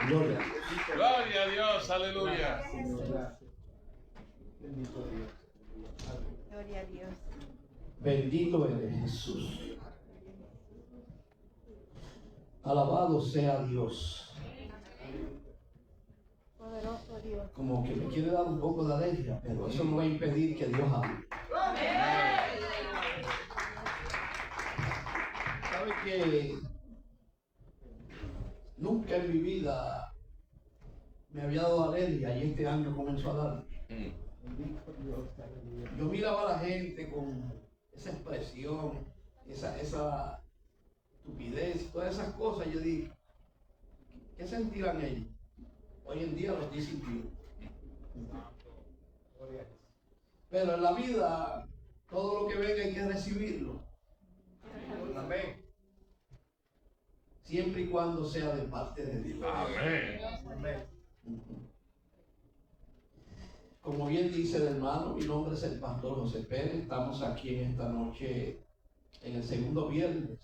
Gloria. Gloria a Dios, aleluya. Bendito Dios. Gloria a Dios. Bendito eres Jesús. Alabado sea Dios. Poderoso Dios. Como que me quiere dar un poco de alegría, pero eso no va a impedir que Dios hable. ¿Sabe que nunca en mi vida me había dado alegría y este año comenzó a dar? Yo miraba a la gente con esa expresión, esa estupidez, todas esas cosas. Yo dije, ¿qué sentirán ellos? Hoy en día los estoy sintiendo. Pero en la vida, todo lo que venga hay que recibirlo. Amén. Siempre y cuando sea de parte de Dios. Amén. Amén. Como bien dice el hermano, mi nombre es el pastor José Pérez. Estamos aquí en esta noche, en el segundo viernes,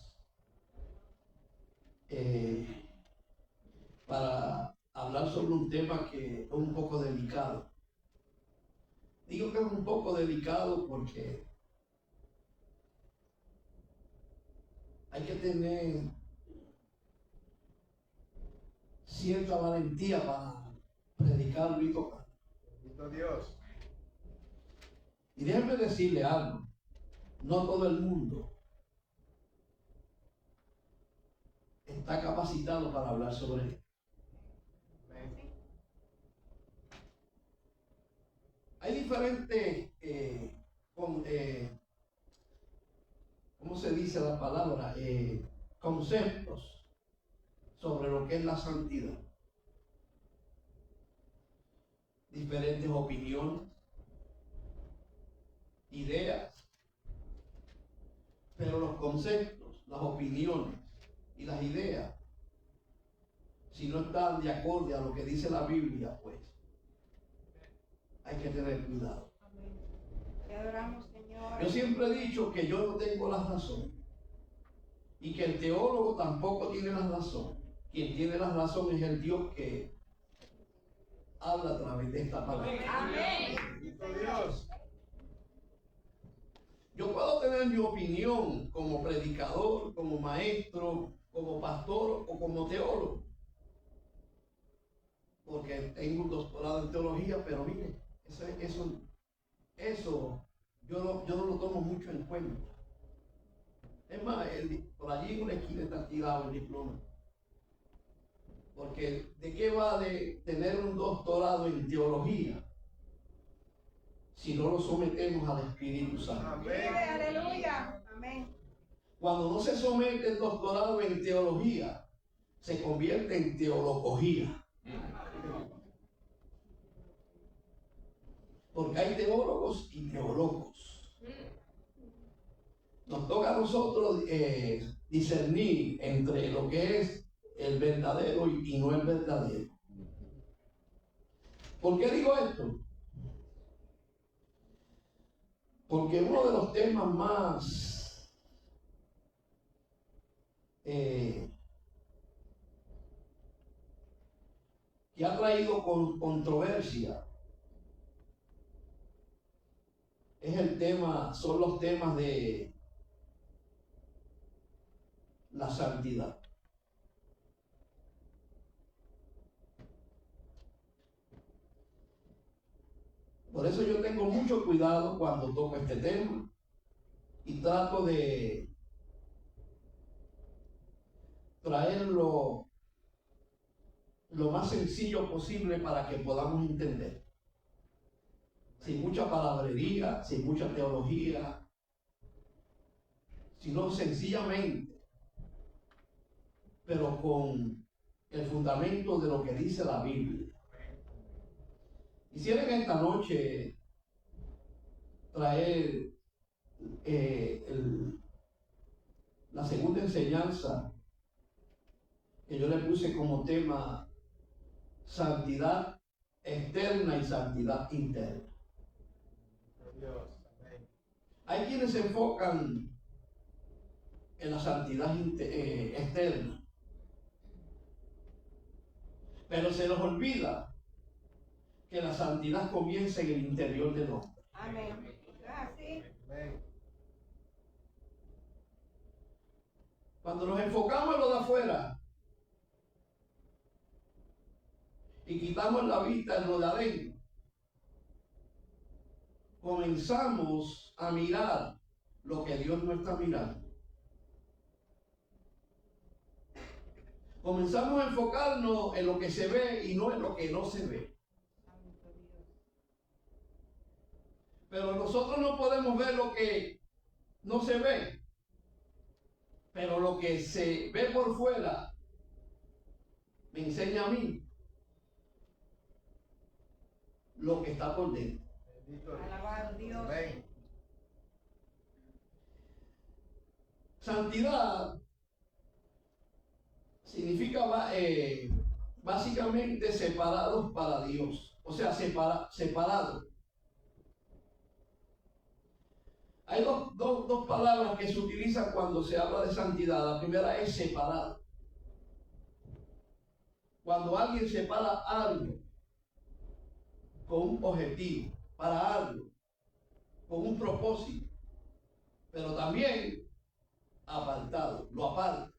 para hablar sobre un tema que es un poco delicado. Digo que es un poco delicado porque hay que tener cierta valentía para predicarlo y tocar. Bendito Dios. Y déjenme decirle algo, no todo el mundo está capacitado para hablar sobre él. Hay diferentes, ¿cómo se dice la palabra? Conceptos sobre lo que es la santidad. Diferentes opiniones, ideas, pero los conceptos, las opiniones y las ideas, si no están de acuerdo a lo que dice la Biblia, pues hay que tener cuidado. Te adoramos, Señor. Yo siempre he dicho que yo no tengo la razón y que el teólogo tampoco tiene la razón. Quien tiene la razón es el Dios que habla a través de esta palabra. Amén. Bendito Dios. Yo puedo tener mi opinión como predicador, como maestro, como pastor o como teólogo, porque tengo un doctorado en teología, pero mire, eso yo no lo tomo mucho en cuenta. Es más, por allí en una esquina está tirado el diploma. Porque ¿de qué vale tener un doctorado en teología si no lo sometemos al Espíritu Santo? Amén. Aleluya. Amén. Cuando no se somete el doctorado en teología, se convierte en teología. Porque hay teólogos y teólogos. Nos toca a nosotros discernir entre lo que es el verdadero y no el verdadero. ¿Por qué digo esto? Porque uno de los temas más que ha traído controversia son los temas de la santidad. Por eso yo tengo mucho cuidado cuando toco este tema y trato de traerlo lo más sencillo posible para que podamos entender. Sin mucha palabrería, sin mucha teología, sino sencillamente, pero con el fundamento de lo que dice la Biblia. Quisiera en esta noche traer la segunda enseñanza que yo le puse como tema santidad externa y santidad interna. Dios. Amén. Hay quienes se enfocan en la santidad externa, Pero se nos olvida que la santidad comienza en el interior del hombre. Amén. Así. Amén. Cuando nos enfocamos en lo de afuera y quitamos la vista en lo de adentro, comenzamos a mirar lo que Dios no está mirando. Comenzamos a enfocarnos en lo que se ve y no en lo que no se ve. Pero nosotros no podemos ver lo que no se ve. Pero lo que se ve por fuera me enseña a mí lo que está por dentro. Bendito Alabado Dios. Amén. Santidad significa básicamente separados para Dios. O sea, separados. Hay dos palabras que se utilizan cuando se habla de santidad. La primera es separado. Cuando alguien separa algo con un objetivo, para algo, con un propósito, pero también apartado, lo aparta.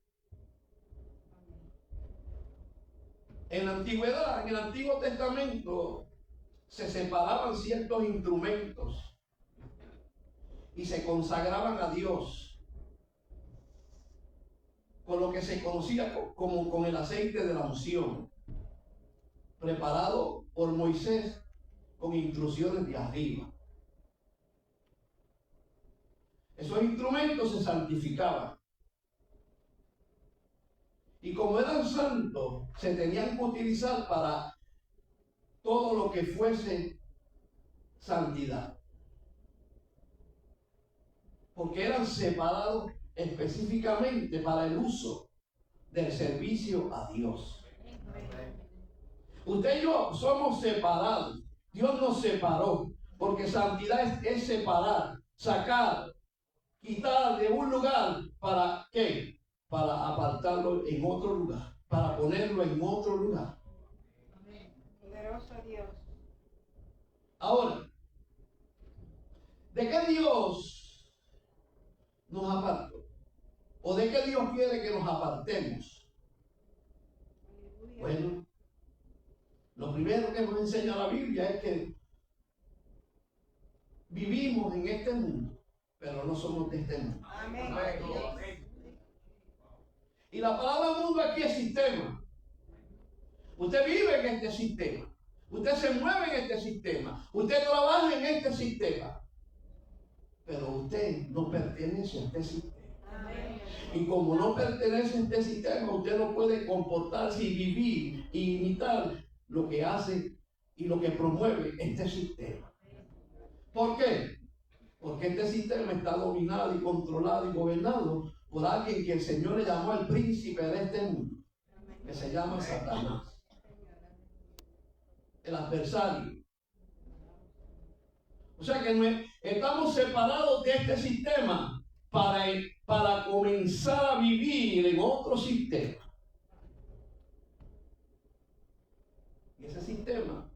En la antigüedad, en el Antiguo Testamento, se separaban ciertos instrumentos y se consagraban a Dios con lo que se conocía como con el aceite de la unción, preparado por Moisés con instrucciones de arriba. Esos instrumentos se santificaban. Y como eran santos, se tenían que utilizar para todo lo que fuese santidad. Porque eran separados específicamente para el uso del servicio a Dios. Usted y yo somos separados. Dios nos separó. Porque santidad es separar, sacar, quitar de un lugar para ¿qué? Para apartarlo en otro lugar, para ponerlo en otro lugar. Poderoso Dios. Ahora, ¿de qué Dios nos apartó? ¿O de qué Dios quiere que nos apartemos? Aleluya. Bueno, lo primero que nos enseña la Biblia es que vivimos en este mundo, pero no somos de este mundo. Amén. Y la palabra mundo aquí es sistema. Usted vive en este sistema. Usted se mueve en este sistema. Usted trabaja en este sistema. Pero usted no pertenece a este sistema. Amén. Y como no pertenece a este sistema, usted no puede comportarse y vivir y imitar lo que hace y lo que promueve este sistema. ¿Por qué? Porque este sistema está dominado y controlado y gobernado por alguien que el Señor le llamó el príncipe de este mundo, que se llama Satanás, el adversario. O sea que estamos separados de este sistema para comenzar a vivir en otro sistema. Y ese sistema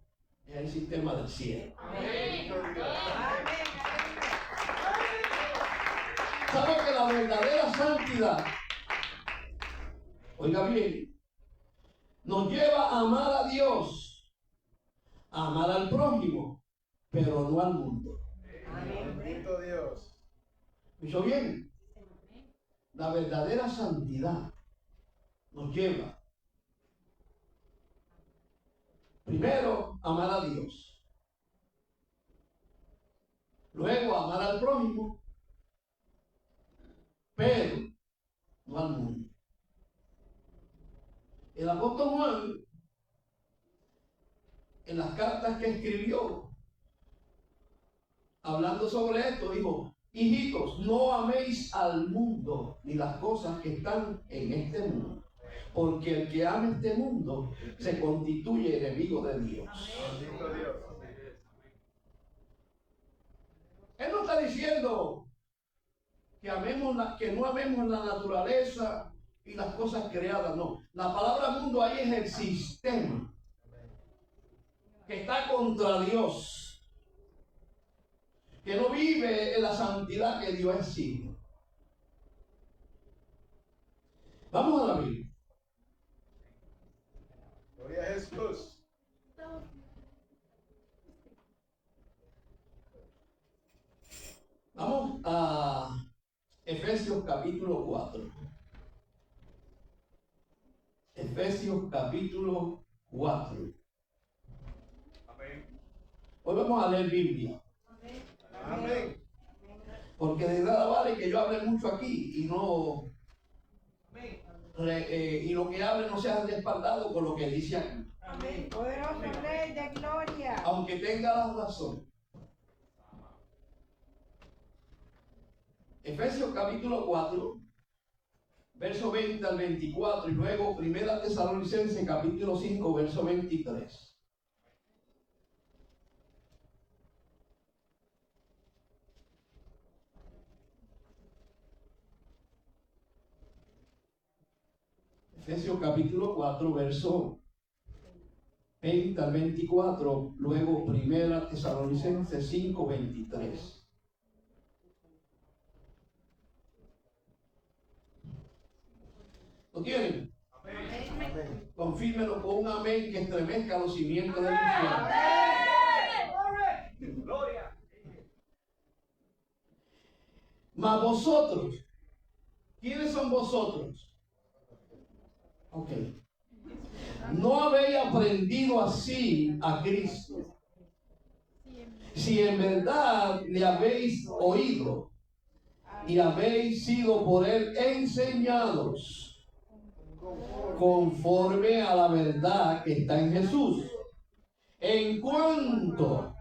es el sistema del cielo. Amén. ¿Sabe que la verdadera santidad, oiga bien, nos lleva a amar a Dios, a amar al prójimo, pero no al mundo? Bendito Dios. ¿Escuchó bien? La verdadera santidad nos lleva primero a amar a Dios, luego a amar al prójimo, pero no al mundo. El apóstol Juan, en las cartas que escribió, hablando sobre esto, dijo: hijitos, no améis al mundo ni las cosas que están en este mundo, porque el que ama este mundo se constituye enemigo de Dios. Bendito Dios. Él no está diciendo que no amemos la naturaleza, y las cosas creadas, no. La palabra mundo ahí es el sistema que está contra Dios, que no vive en la santidad que Dios exige. Vamos a la Biblia. Gloria a Jesús. Vamos a Efesios capítulo 4. Efesios capítulo 4. Amén. Hoy vamos a leer Biblia, Amén. porque de nada vale que yo hable mucho aquí y no y lo que hable no sea respaldado con lo que dice aquí, Amén. Poderoso Rey de gloria. aunque tenga la razón. Efesios capítulo 4, verso 20 al 24, y luego Primera Tesalonicenses capítulo 5, verso 23. Efesios capítulo 4, verso 20 al 24, luego Primera Tesalonicenses 5, 23. ¿Lo tienen? Amén. Confírmelo con un amén que estremezca los cimientos del infierno. Gloria. Mas vosotros, ¿quiénes son vosotros? Ok. No habéis aprendido así a Cristo, si en verdad le habéis oído y habéis sido por él enseñados conforme a la verdad que está en Jesús. En cuanto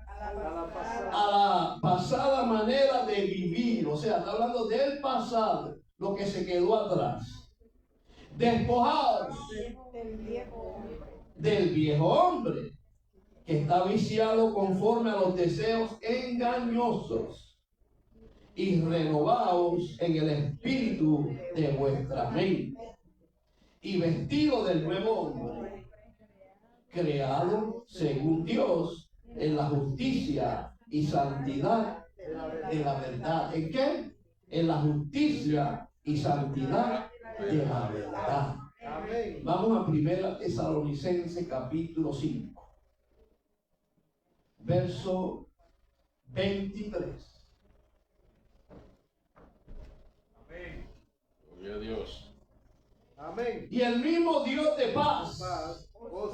a la pasada manera de vivir, o sea, está hablando del pasado, lo que se quedó atrás. Despojados Del viejo hombre. del viejo hombre, que está viciado conforme a los deseos engañosos, y renovaos en el espíritu de vuestra mente, y vestido del nuevo hombre, creado según Dios en la justicia y santidad de la verdad. ¿En qué? En la justicia y santidad de la verdad. Amén. Vamos a Primera Tesalonicenses capítulo 5, verso 23. Amén. Gloria a Dios. Amén. Y el mismo Dios de paz Paz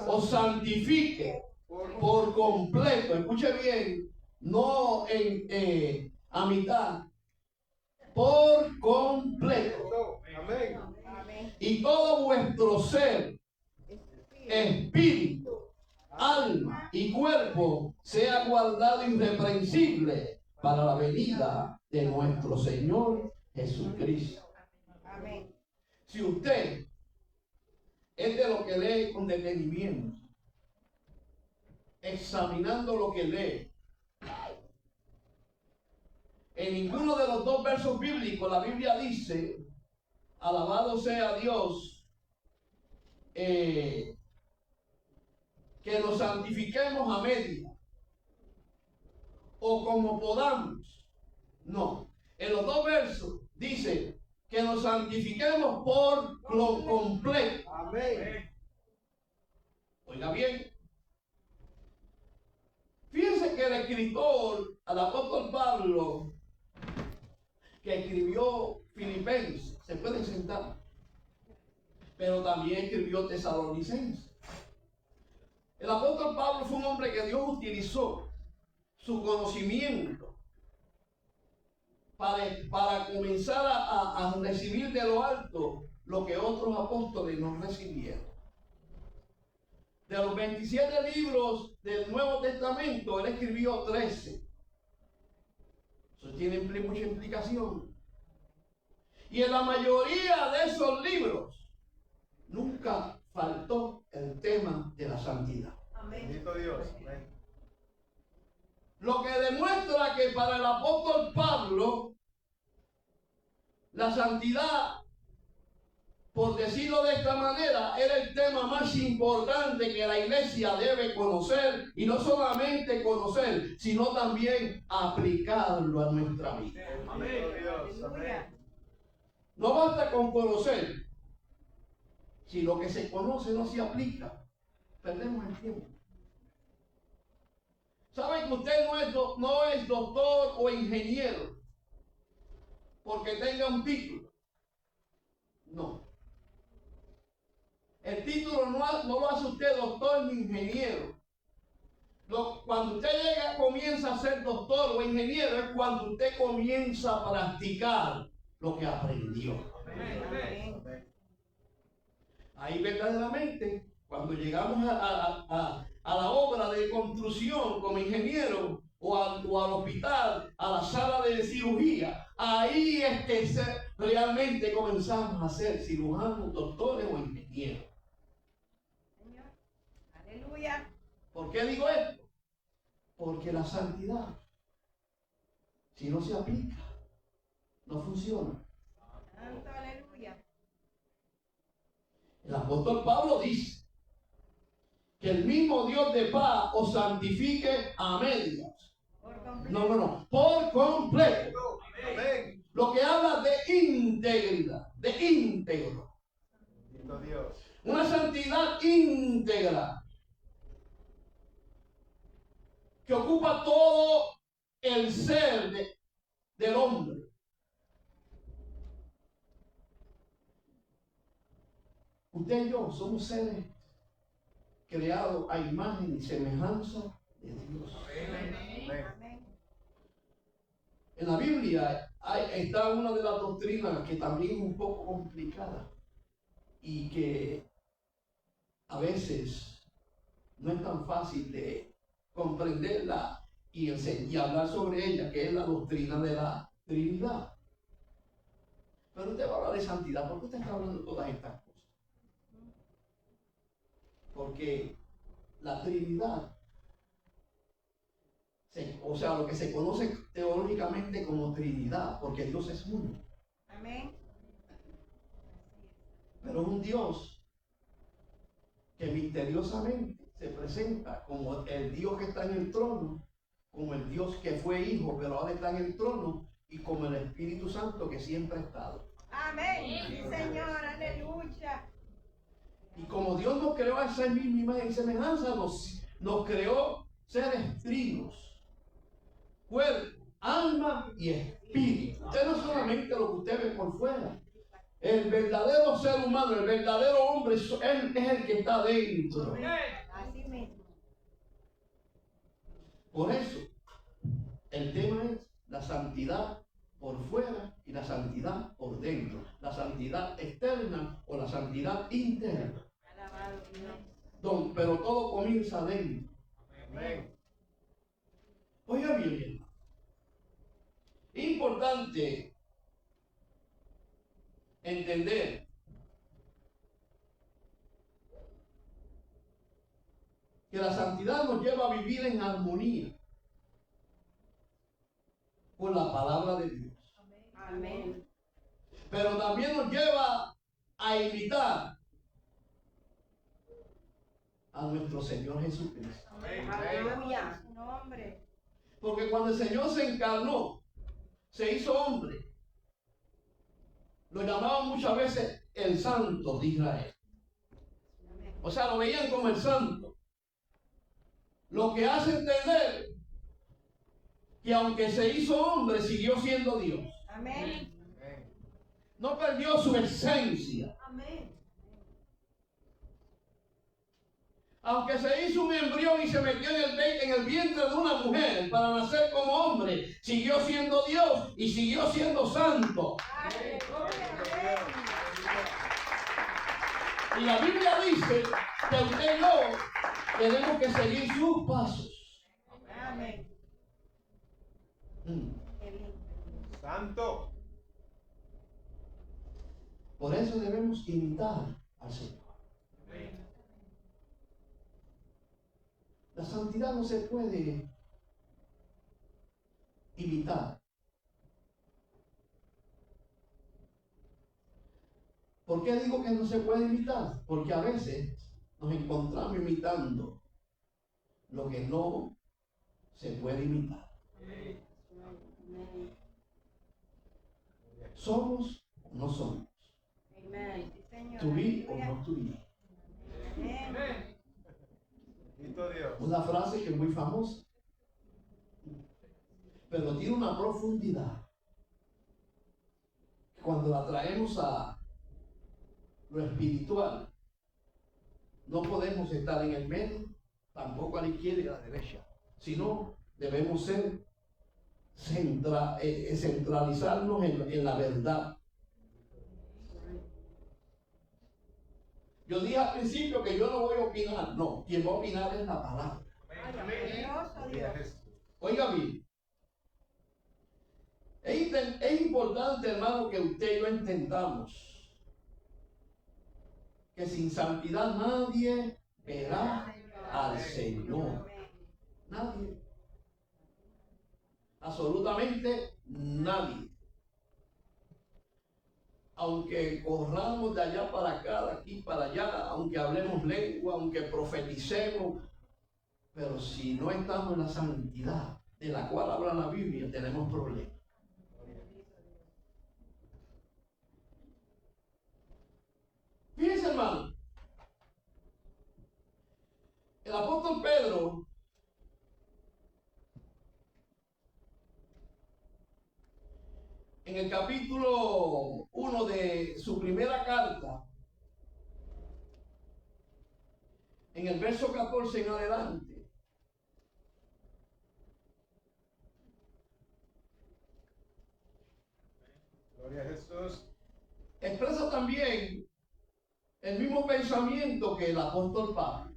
os santifique por completo. Escuche bien, no a mitad, por completo. Amén. Amén. Y todo vuestro ser, espíritu, alma y cuerpo sea guardado irreprensible para la venida de nuestro Señor Jesucristo. Amén. Si usted es de lo que lee con detenimiento, examinando lo que lee, en ninguno de los dos versos bíblicos la Biblia dice, alabado sea Dios, que nos santifiquemos a media o como podamos. No, en los dos versos dice que nos santifiquemos por lo completo. Amén. Oiga bien, fíjense que el escritor, al apóstol Pablo, que escribió Filipenses, se pueden sentar, pero también escribió Tesalonicenses. El apóstol Pablo fue un hombre que Dios utilizó su conocimiento para comenzar a recibir de lo alto lo que otros apóstoles no recibieron. De los 27 libros del Nuevo Testamento, él escribió 13. Eso tiene mucha implicación. Y en la mayoría de esos libros nunca faltó el tema de la santidad. Bendito Dios. Amén. Lo que demuestra que para el apóstol Pablo la santidad, por decir tema más importante que la iglesia debe conocer, y no solamente conocer, sino también aplicarlo a nuestra vida. Amén. Dios. Aleluya. Amén. No basta con conocer. Si lo que se conoce no se aplica, perdemos el tiempo. ¿Sabe que usted no es doctor o ingeniero porque tenga un título? No. El título no lo hace usted doctor ni ingeniero. Cuando usted comienza a ser doctor o ingeniero es cuando usted comienza a practicar lo que aprendió. Amén. Ahí verdaderamente, cuando llegamos a la obra de construcción como ingeniero o al hospital, a la sala de cirugía, ahí es que realmente comenzamos a ser cirujanos, doctores o ingenieros. Señor. Aleluya. ¿Por qué digo esto? Porque la santidad, si no se aplica, no funciona. Santo, aleluya. El apóstol Pablo dice que el mismo Dios de paz os santifique a medias. Por completo. No, por completo. Amén. Lo que habla de integridad, de íntegro. Bendito Dios. Una santidad íntegra que ocupa todo el ser del hombre. Usted y yo somos seres creados a imagen y semejanza de Dios. Amén. Amén. En la Biblia está una de las doctrinas que también es un poco complicada y que a veces no es tan fácil de comprenderla y hablar sobre ella, que es la doctrina de la Trinidad. Pero usted va a hablar de santidad, ¿por qué usted está hablando de todas estas cosas? Porque la Trinidad, o sea, lo que se conoce teológicamente como Trinidad, porque Dios es uno, Amén. pero es un Dios que misteriosamente se presenta como el Dios que está en el trono, como el Dios que fue hijo, pero ahora está en el trono, y como el Espíritu Santo que siempre ha estado. Amén. Sí, Señor. Aleluya. Y como Dios nos creó a esa misma imagen y semejanza, nos creó seres trinos, cuerpo, alma y espíritu. Usted no es solamente lo que usted ve por fuera. El verdadero ser humano, el verdadero hombre es el que está dentro. Así mismo. Por eso, el tema es la santidad por fuera y la santidad por dentro. La santidad externa o la santidad interna. Alabado Dios. Pero todo comienza adentro. Amén. Oiga bien, hermano. Importante entender que la santidad nos lleva a vivir en armonía con la palabra de Dios. Amén. Pero también nos lleva a imitar a nuestro Señor Jesucristo. Amén. Aleluya. Su nombre. Porque cuando el Señor se encarnó, se hizo hombre, lo llamaban muchas veces el Santo de Israel. O sea, lo veían como el Santo. Lo que hace entender que aunque se hizo hombre, siguió siendo Dios. Amén. Amén. No perdió su esencia. Amén. Aunque se hizo un embrión y se metió en el vientre de una mujer para nacer como hombre, siguió siendo Dios y siguió siendo santo. Aleluya. Y la Biblia dice que usted y yo tenemos que seguir sus pasos. Amén. Qué lindo. Santo. Por eso debemos imitar al Señor. Amén. La santidad no se puede imitar. ¿Por qué digo que no se puede imitar? Porque a veces nos encontramos imitando lo que no se puede imitar. ¿Somos o no somos? ¿To be o no to be? Bendito Dios. Una frase que es muy famosa, pero tiene una profundidad. Cuando la traemos a lo espiritual, no podemos estar en el medio, tampoco a la izquierda y a la derecha, sino debemos ser centralizarnos en la verdad. Yo dije al principio que yo no voy a opinar, no, quien va a opinar es la palabra. Oiga bien, es importante, hermano, que usted y yo entendamos que sin santidad nadie verá al Señor. Nadie. Absolutamente nadie. Aunque corramos de allá para acá, de aquí para allá, aunque hablemos lengua, aunque profeticemos, pero si no estamos en la santidad de la cual habla la Biblia, tenemos problemas. Fíjense, hermano, el apóstol Pedro en el capítulo 1 de su primera carta, en el verso 14 en adelante, Gloria a Jesús. expresa también el mismo pensamiento que el apóstol Pablo.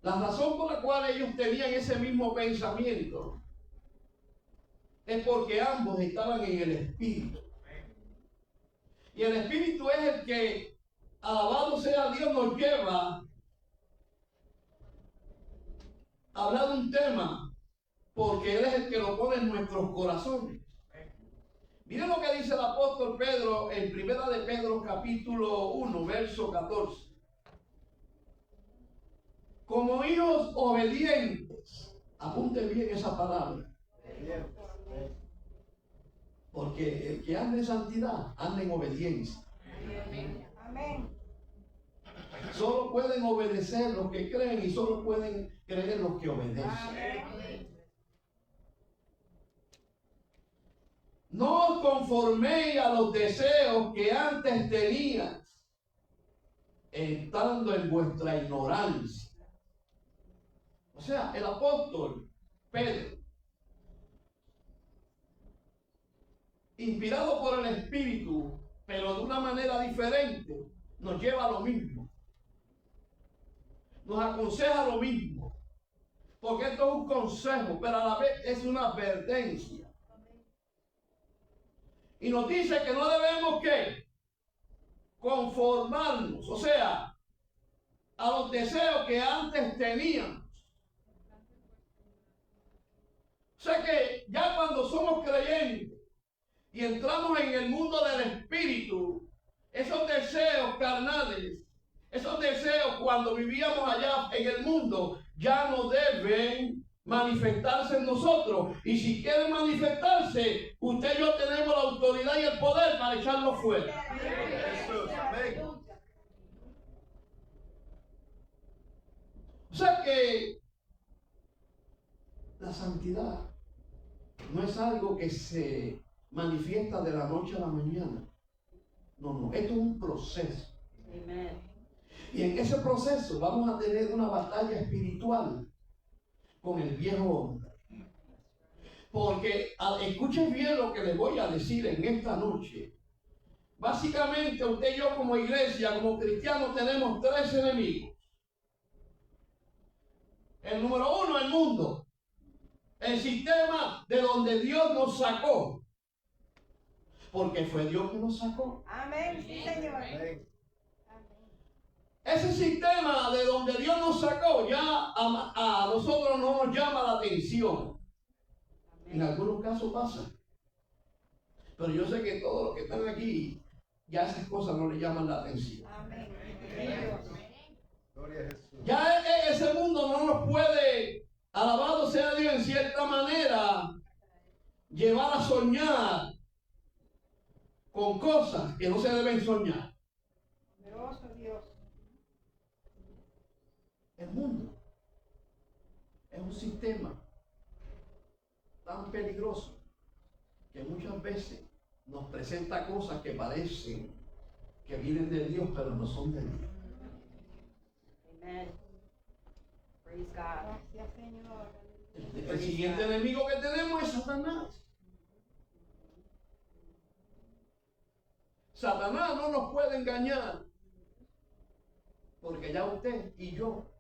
La razón por la cual ellos tenían ese mismo pensamiento es porque ambos estaban en el Espíritu. Y el Espíritu es el que, alabado sea Dios, nos lleva a hablar de un tema, porque Él es el que lo pone en nuestros corazones. Miren lo que dice el apóstol Pedro en Primera de Pedro capítulo 1, verso 14. Como hijos obedientes, apunte bien esa palabra, porque el que anda en santidad, anda en obediencia. Amén. Solo pueden obedecer los que creen y solo pueden creer los que obedecen. Amén. No os conforméis a los deseos que antes tenías, estando en vuestra ignorancia. O sea, el apóstol Pedro, inspirado por el Espíritu, pero de una manera diferente, nos lleva a lo mismo. Nos aconseja lo mismo. Porque esto es un consejo, pero a la vez es una advertencia. Y nos dice que no debemos ¿qué? Conformarnos, o sea, a los deseos que antes teníamos. O sea que ya cuando somos creyentes y entramos en el mundo del Espíritu, esos deseos carnales, esos deseos cuando vivíamos allá en el mundo, ya no deben manifestarse en nosotros. Y si quieren manifestarse, usted y yo tenemos la autoridad y el poder para echarlo fuera. Jesús. Amén. O sea que la santidad no es algo que se manifiesta de la noche a la mañana. No, esto es un proceso. Y en ese proceso vamos a tener una batalla espiritual con el viejo hombre. Porque escuchen bien lo que les voy a decir en esta noche. Básicamente usted y yo como iglesia, como cristianos, tenemos tres enemigos. El número uno, el mundo. El sistema de donde Dios nos sacó. Porque fue Dios que nos sacó. Amén. Sí, Señor. Amén. Ese sistema de donde Dios nos sacó ya a nosotros no nos llama la atención. En algunos casos pasa. Pero yo sé que todos los que están aquí, ya esas cosas no le llaman la atención. Amén. Gloria a Jesús. Ya ese mundo no nos puede, alabado sea Dios, en cierta manera, llevar a soñar con cosas que no se deben soñar. Poderoso Dios. El mundo es un sistema tan peligroso que muchas veces nos presenta cosas que parecen que vienen de Dios, pero no son de Dios. Amen. Praise God. Gracias, Señor. El siguiente enemigo que tenemos es Satanás. Satanás no nos puede engañar, porque ya usted y yo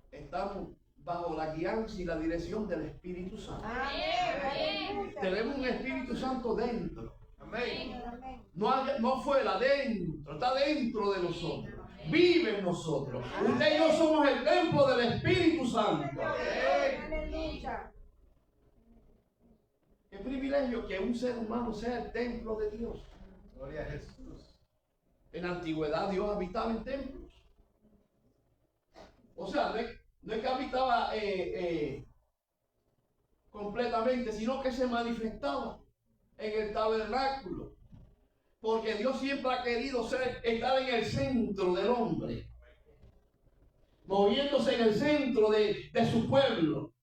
estamos bajo la guianza y la dirección del Espíritu Santo. Amén. Tenemos un Espíritu Santo dentro, Amén. Amén. no afuera, dentro, está dentro de nosotros, vive en nosotros. Usted y yo somos el templo del Espíritu Santo. Aleluya. Qué privilegio que un ser humano sea el templo de Dios. Gloria a Jesús. En la antigüedad Dios habitaba en templos. O sea, no es que habitaba completamente, sino que se manifestaba en el tabernáculo. Porque Dios siempre ha querido estar en el centro del hombre, moviéndose en el centro de su pueblo.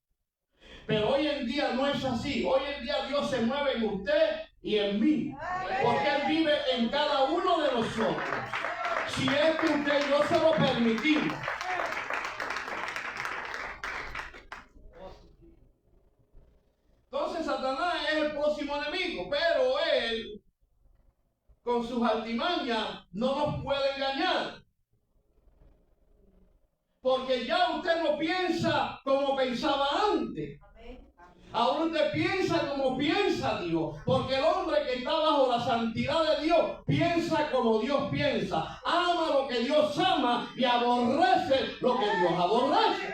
Pero hoy en día no es así. Hoy en día Dios se mueve en usted y en mí, porque Él vive en cada uno de nosotros. Si es que usted y yo se lo permitimos. Entonces Satanás es el próximo enemigo, pero él, con sus artimañas, no nos puede engañar. Porque ya usted no piensa como pensaba antes. Ahora usted piensa como piensa Dios, porque el hombre que está bajo la santidad de Dios piensa como Dios piensa, ama lo que Dios ama y aborrece lo que Dios aborrece.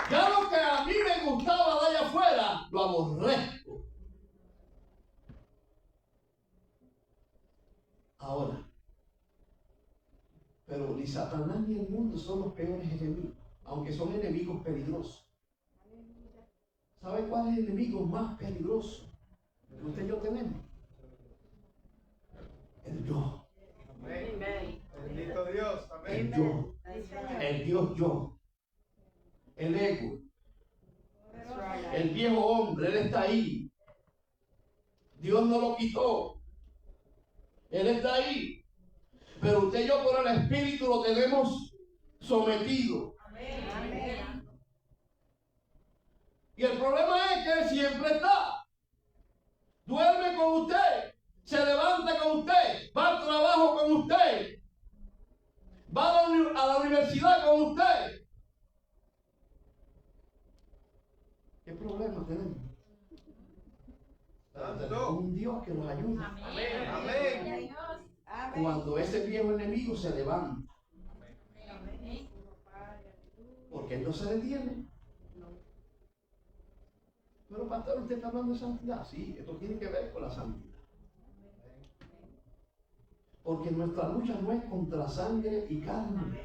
Ya lo que a mí me gustaba de allá afuera, lo aborrezco. Ahora, pero ni Satanás ni el mundo son los peores enemigos, aunque son enemigos peligrosos. ¿Sabe cuál es el enemigo más peligroso que usted y yo tenemos? El yo. Amén. Amen. Bendito Dios. El Amén. yo. That's right. El Dios yo. El ego. That's right. El viejo hombre, él está ahí. Dios no lo quitó. Él está ahí. Pero usted y yo por el Espíritu lo tenemos sometido. Amén. Y el problema es que Él siempre está. Duerme con usted. Se levanta con usted. Va al trabajo con usted. Va a la universidad con usted. ¿Qué problema tenemos? Santo. Un Dios que nos ayuda. Amén. Amén. Amén. Cuando ese viejo enemigo se levanta. Porque Él no se detiene. Pero pastor, usted está hablando de santidad. Sí, esto tiene que ver con la santidad. Porque nuestra lucha no es contra sangre y carne.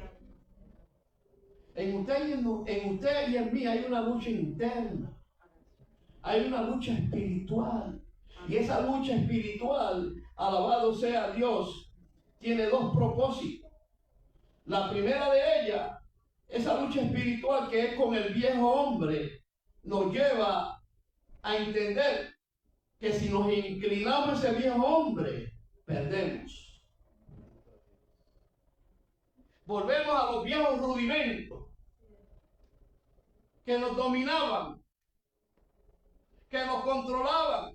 En usted y en mí hay una lucha interna. Hay una lucha espiritual. Y esa lucha espiritual, alabado sea Dios, tiene dos propósitos. La primera de ellas, esa lucha espiritual que es con el viejo hombre, nos lleva a entender que si nos inclinamos a ese viejo hombre, perdemos. Volvemos a los viejos rudimentos que nos dominaban, que nos controlaban.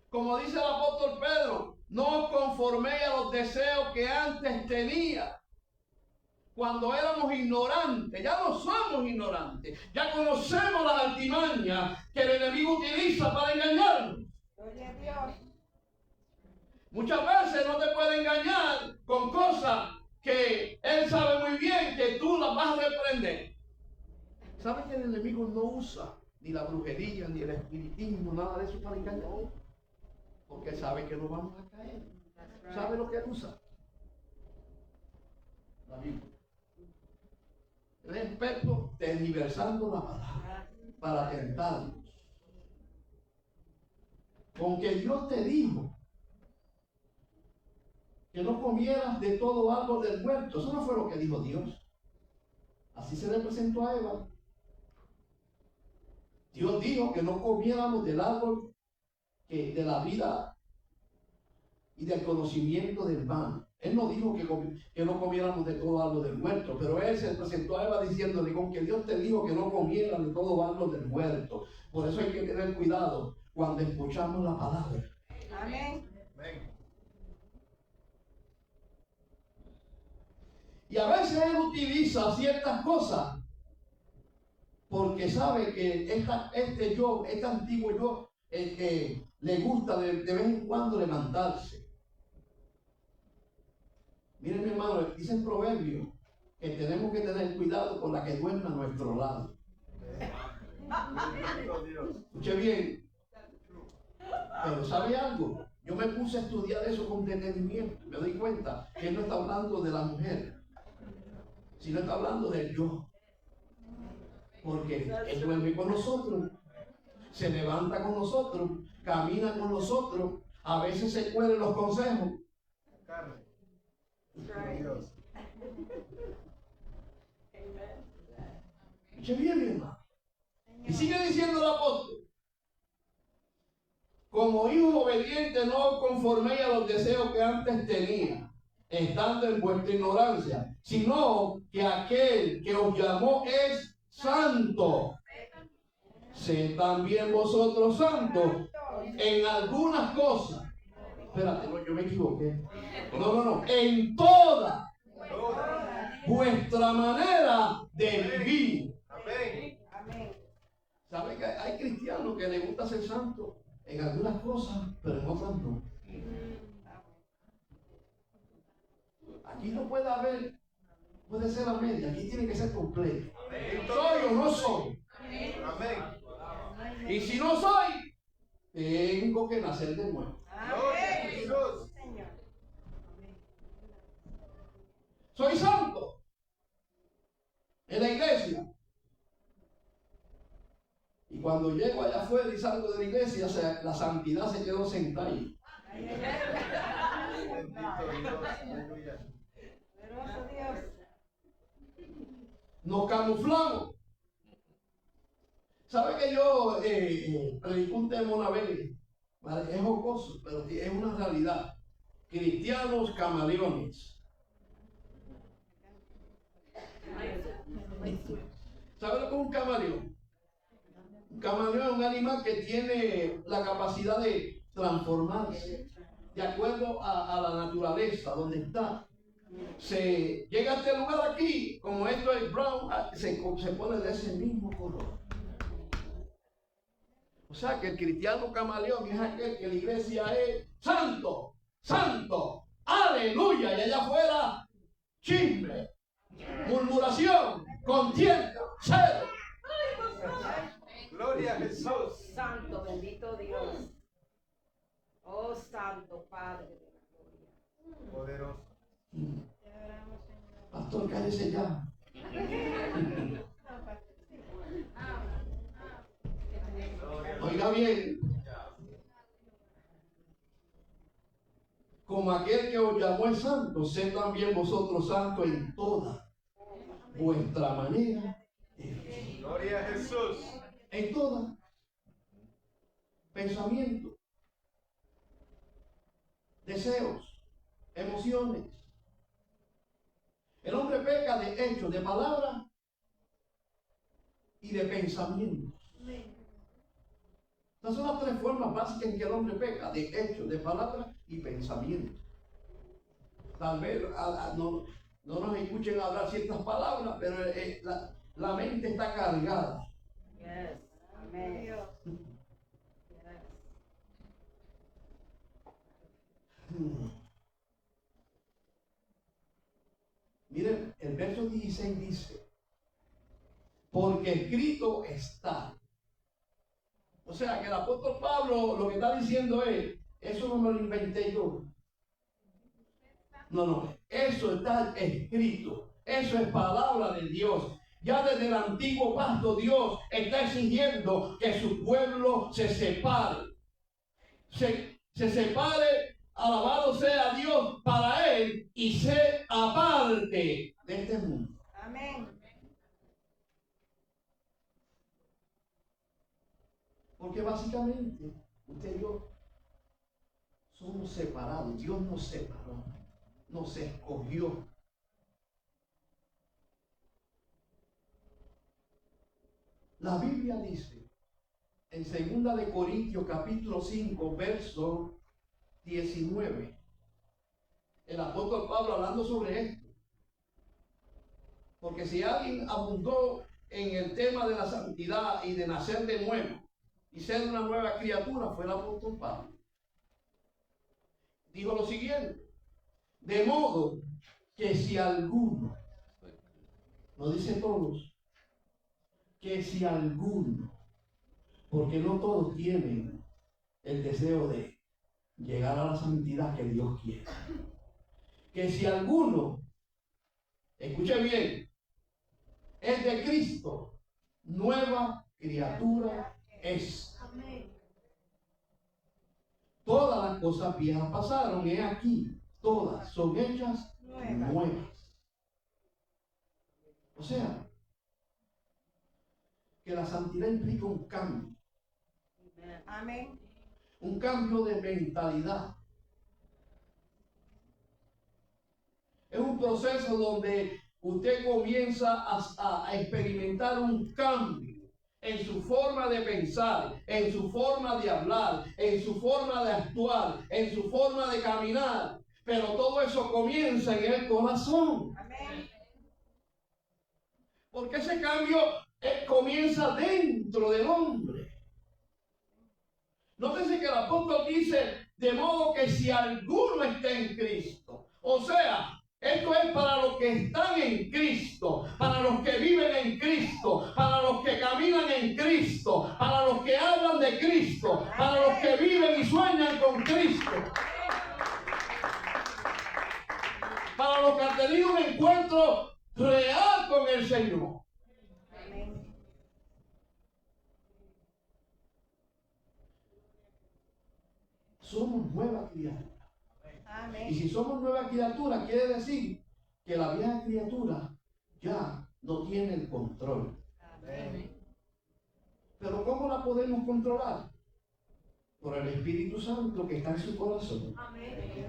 Como dice el apóstol Pedro, no os conforméis a los deseos que antes tenía. Cuando éramos ignorantes, ya no somos ignorantes, ya conocemos las artimañas que el enemigo utiliza para engañarnos. Gloria a Dios. Muchas veces no te puede engañar con cosas que él sabe muy bien que tú las vas a reprender. ¿Sabes que el enemigo no usa ni la brujería, ni el espiritismo, nada de eso para engañar. Porque sabe que no vamos a caer. ¿Sabe lo que él usa? La Biblia. Él es experto tergiversando la palabra para tentarnos. Con que Dios te dijo que no comieras de todo árbol del huerto. Eso no fue lo que dijo Dios. Así se le presentó a Eva. Dios dijo que no comiéramos del árbol de la vida y del conocimiento del mal. Él no dijo que no comiéramos de todo árbol del huerto, pero él se presentó a Eva diciéndole, con que Dios te dijo que no comieras de todo árbol del huerto. Por eso hay que tener cuidado cuando escuchamos la palabra. Amén. Amén. Y a veces él utiliza ciertas cosas porque sabe que este antiguo yo, le gusta de vez en cuando levantarse. Miren, mi hermano, dice el proverbio que tenemos que tener cuidado con la que duerme a nuestro lado. Bendito Dios. Escuche bien. Pero ¿sabe algo? Yo me puse a estudiar eso con detenimiento. Me doy cuenta que él no está hablando de la mujer, sino está hablando del yo. Porque él duerme con nosotros, se levanta con nosotros, camina con nosotros, a veces se cuelen los consejos. Carne. Dios. Escuche bien, mi hermano. Y sigue diciendo el apóstol: como hijos obedientes no os conforméis a los deseos que antes tenía, estando en vuestra ignorancia, sino que aquel que os llamó es santo. Sed también vosotros santos en algunas cosas. Espérate, no, yo me equivoqué. No. En toda vuestra manera de vivir. Amén. Amén. ¿Sabe que hay cristianos que les gusta ser santos en algunas cosas, pero en otras no? Aquí no puede ser a media, aquí tiene que ser completo. ¿Soy o no soy? Amén. Y si no soy, tengo que nacer de nuevo. Gloria a Jesús. Señor. Soy santo en la iglesia. Y cuando llego allá afuera y salgo de la iglesia, la santidad se quedó sentada ahí. Bendito Dios. Aleluya. Poderoso Dios. Nos camuflamos. ¿Sabe que yo predico un tema una vez? ¿Vale? Es jocoso, pero es una realidad. Cristianos camaleones. ¿Sabe lo que es un camaleón? Un camaleón es un animal que tiene la capacidad de transformarse de acuerdo a la naturaleza donde está. Se llega a este lugar aquí, como esto es brown, se pone de ese mismo color. O sea que el cristiano camaleón es aquel que la iglesia es santo, santo, aleluya, y allá afuera chisme, murmuración, contienda, cero. Gloria a Jesús. Santo, bendito Dios. Oh, Santo Padre de la gloria. Poderoso. Pastor, cállese ya. Oiga bien, como aquel que os llamó es santo, sed también vosotros santos en toda vuestra manera de vivir. Gloria a Jesús. En toda. Pensamiento, deseos, emociones. El hombre peca de hecho, de palabra y de pensamientos. Estas son las tres formas básicas en que el hombre peca: de hecho, de palabra y pensamiento. Tal vez no nos escuchen hablar ciertas palabras, pero la mente está cargada. Yes. Amén. Yes. Miren, el verso 16 dice: porque escrito está, O sea que el apóstol Pablo lo que está diciendo es, eso no me lo inventé yo. No, eso está escrito. Eso es palabra de Dios. Ya desde el antiguo pacto Dios está exigiendo que su pueblo se separe. Se separe, alabado sea Dios para él y se aparte de este mundo. Amén. Porque básicamente usted y yo somos separados. Dios nos separó, nos escogió. La Biblia dice en 2 de Corintios capítulo 5 verso 19, el apóstol Pablo hablando sobre esto. Porque si alguien abundó en el tema de la santidad y de nacer de nuevo y ser una nueva criatura, fue el apóstol Pablo. Dijo lo siguiente: de modo que si alguno, no dice todos, que si alguno, porque no todos tienen el deseo de llegar a la santidad que Dios quiere, que si alguno, escuche bien, es de Cristo, nueva criatura es. Amén. Todas las cosas viejas pasaron, he aquí, todas son hechas nuevas. O sea, que la santidad implica un cambio. Amén. Un cambio de mentalidad. Es un proceso donde usted comienza a experimentar un cambio en su forma de pensar, en su forma de hablar, en su forma de actuar, en su forma de caminar. Pero todo eso comienza en el corazón. Amén. Porque ese cambio comienza dentro del hombre. Nótese que el apóstol dice, de modo que si alguno está en Cristo, o sea, esto es para los que están en Cristo, para los que viven en Cristo, para los que caminan en Cristo, para los que hablan de Cristo, para los que viven y sueñan con Cristo, para los que han tenido un encuentro real con el Señor. Amén. Somos nuevas criaturas. Amén. Y si somos nuevas criaturas, quiere decir que la vieja criatura ya no tiene el control. Amén. Pero ¿cómo la podemos controlar? Por el Espíritu Santo que está en su corazón. Amén.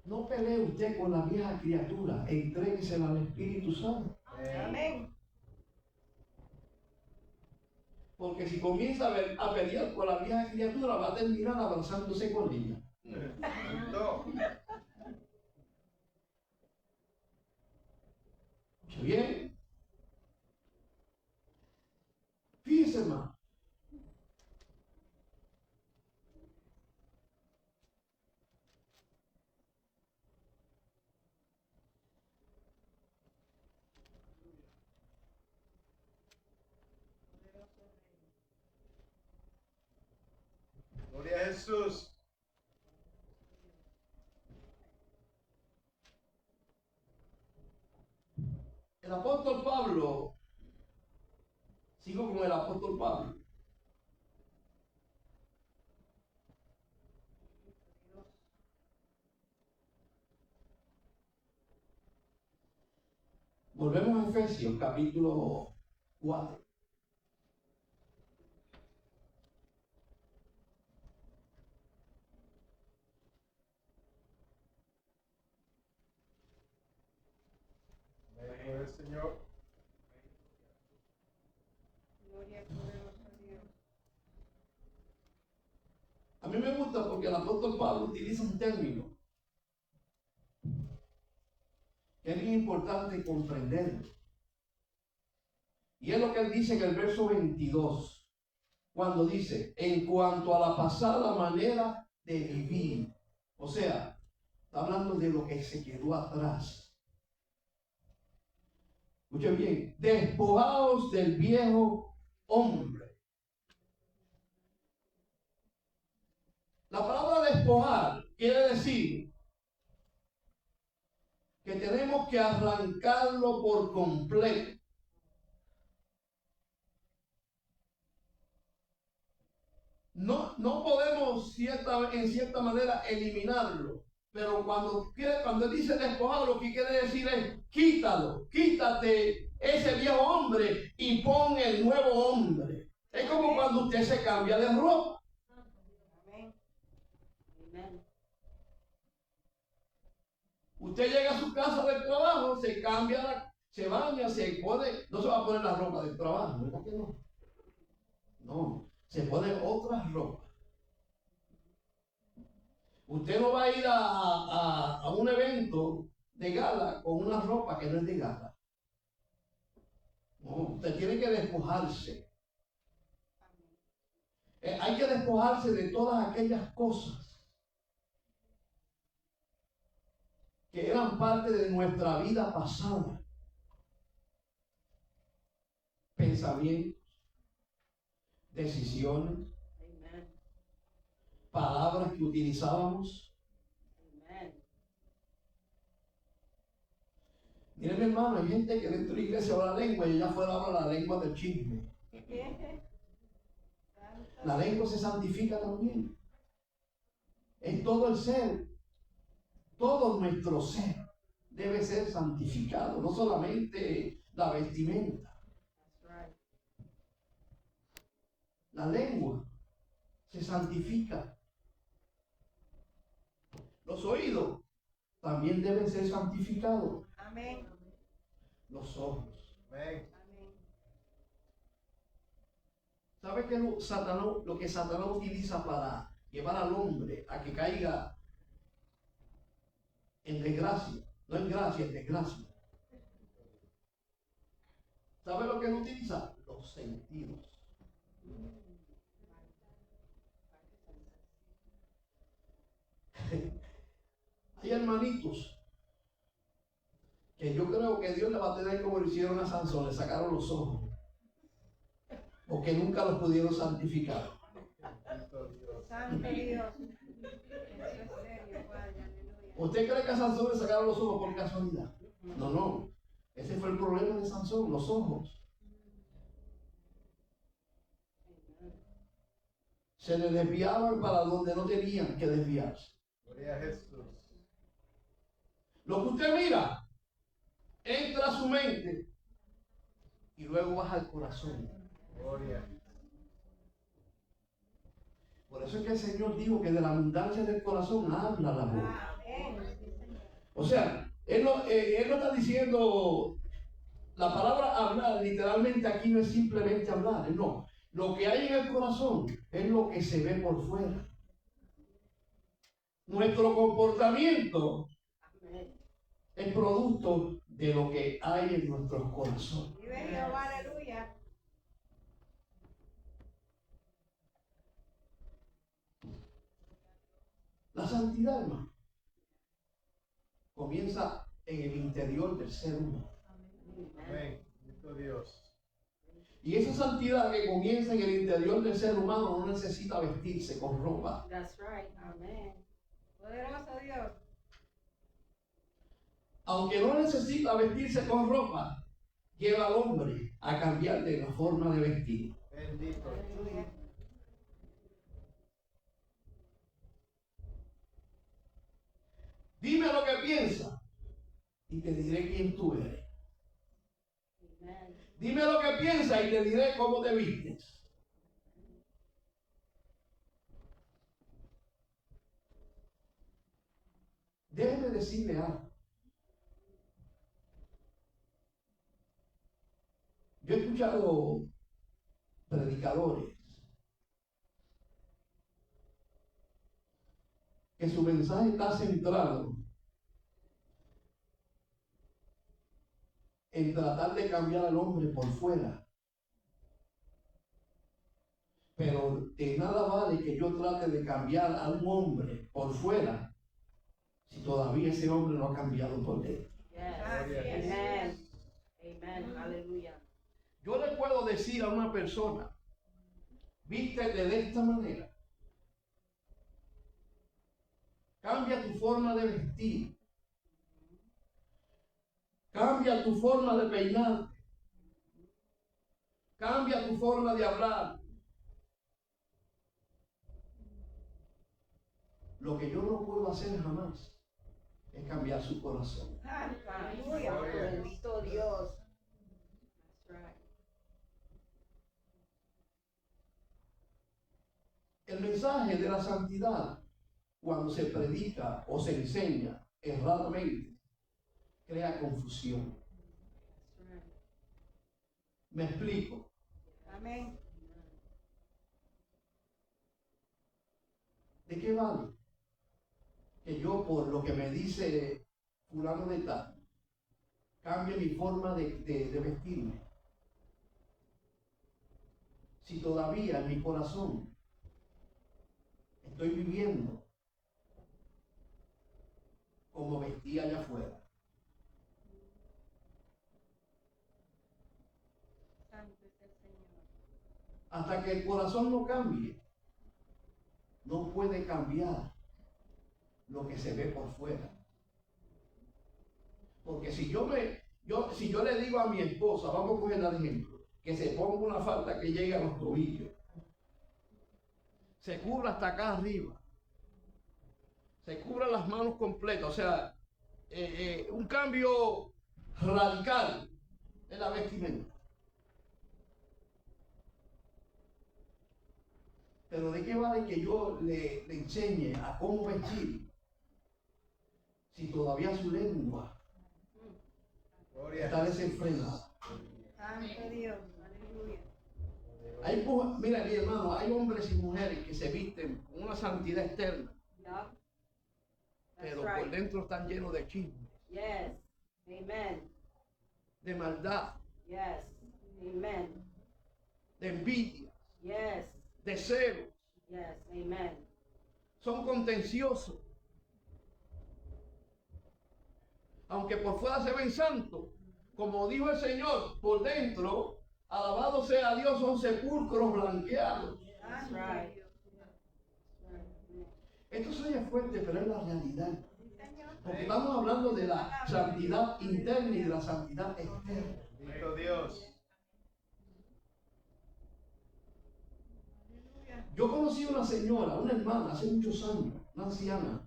No pelee usted con la vieja criatura, entréguesela al Espíritu Santo. Amén. Porque si comienza a pelear con la vieja criatura, va a terminar avanzándose con ella. No. ¿Escucha bien? Fíjese, hermano. Gloria a Jesús. El apóstol Pablo, sigo con el apóstol Pablo. Volvemos a Efesios capítulo 4. Gloria al Señor. Gloria poderosa a Dios. A mí me gusta porque el apóstol Pablo utiliza un término que es bien importante comprender. Y es lo que él dice en el verso 22, cuando dice, en cuanto a la pasada manera de vivir. O sea, está hablando de lo que se quedó atrás. Escuchen bien, despojaos del viejo hombre despojar quiere decir que tenemos que arrancarlo por completo. No podemos en cierta manera eliminarlo, pero cuando dice despojar, lo que quiere decir es quítalo, quítate ese viejo hombre y pon el nuevo hombre. Es como cuando usted se cambia de ropa. Amén. Amén. Usted llega a su casa del trabajo, se cambia, se baña, se pone, no se va a poner la ropa del trabajo, ¿verdad que no? No, se pone otra ropa. Usted no va a ir a un evento de gala con una ropa que no es de gala. No, usted tiene que despojarse. Hay que despojarse de todas aquellas cosas que eran parte de nuestra vida pasada. Pensamientos, decisiones, Amen. palabras que utilizábamos. Amen. Mire, mi hermano, hay gente que dentro de la iglesia habla lengua y allá afuera habla la lengua del chisme. La lengua se santifica también. En todo el ser, todo nuestro ser debe ser santificado, no solamente la vestimenta. That's right. La lengua se santifica. Los oídos también deben ser santificados. Amén. Los ojos. Amén. Amén. ¿Sabe qué lo que Satanás utiliza para llevar al hombre a que caiga en desgracia? No en gracia, en desgracia. ¿Sabe lo que él utiliza? Los sentidos. Hay hermanitos que yo creo que Dios le va a tener como lo hicieron a Sansón, le sacaron los ojos, porque nunca los pudieron santificar. Bendito Dios. Santo Dios. Eso es serio, Padre. Aleluya. ¿Usted cree que a Sansón le sacaron los ojos por casualidad? No, no. Ese fue el problema de Sansón, los ojos. Se le desviaban para donde no tenían que desviarse. Gloria a Jesús. Lo que usted mira entra a su mente y luego baja al corazón. Gloria. Por eso es que el Señor dijo que de la abundancia del corazón habla la boca. Amén. O sea, él no está diciendo, la palabra hablar literalmente aquí no es simplemente hablar, no. Lo que hay en el corazón es lo que se ve por fuera. Nuestro comportamiento Amen. es producto de lo que hay en nuestros corazones. Vive Jehová, aleluya. La santidad, hermano, comienza en el interior del ser humano. Amén. Bendito Dios. Y esa santidad que comienza en el interior del ser humano no necesita vestirse con ropa. That's right. Amen. Poderoso Dios. Aunque no necesita vestirse con ropa, lleva al hombre a cambiar de la forma de vestir. Bendito. Aleluya. Dime lo que piensas y te diré quién tú eres. Amen. Dime lo que piensas y te diré cómo te vistes. Déjeme decirle algo. Yo he escuchado predicadores que su mensaje está centrado en tratar de cambiar al hombre por fuera. Pero de nada vale que yo trate de cambiar a un hombre por fuera si todavía ese hombre no ha cambiado por dentro. Yes. Así es. Amen. Amen. Hallelujah. Yo le puedo decir a una persona, vístete de esta manera. Cambia tu forma de vestir. Cambia tu forma de peinar. Cambia tu forma de hablar. Lo que yo no puedo hacer jamás es cambiar su corazón. Aleluya, bendito Dios. That's right. El mensaje de la santidad, cuando se predica o se enseña erradamente, crea confusión. That's right. Me explico. Amén. ¿De qué vale que yo, por lo que me dice fulano de tal, cambie mi forma de vestirme? Si todavía en mi corazón estoy viviendo como vestía allá afuera. Santo es el Señor. Hasta que el corazón no cambie, no puede cambiar lo que se ve por fuera. Porque si yo le digo a mi esposa, vamos a coger el ejemplo, que se ponga una falda que llegue a los tobillos, se cubra hasta acá arriba, se cubra las manos completas, o sea, un cambio radical en la vestimenta. Pero ¿de qué vale que yo le enseñe a cómo vestir si todavía su lengua Gloria está a Jesús. desenfrenada? Santo Dios. Aleluya. Mira, mi hermano, hay hombres y mujeres que se visten con una santidad externa, Yup. pero That's por right. dentro están llenos de chisme, Yes. Amen. de maldad, Yes. Amen. de envidia, Yes. de celo. Yes. Amen. Son contenciosos. Aunque por fuera se ven santos, como dijo el Señor, por dentro, alabado sea Dios, son sepulcros blanqueados. That's right. Esto suena fuerte, pero es la realidad. Señor. Porque estamos hablando de la santidad interna y de la santidad externa. Bendito Dios. Yo conocí una señora, una hermana, hace muchos años, una anciana.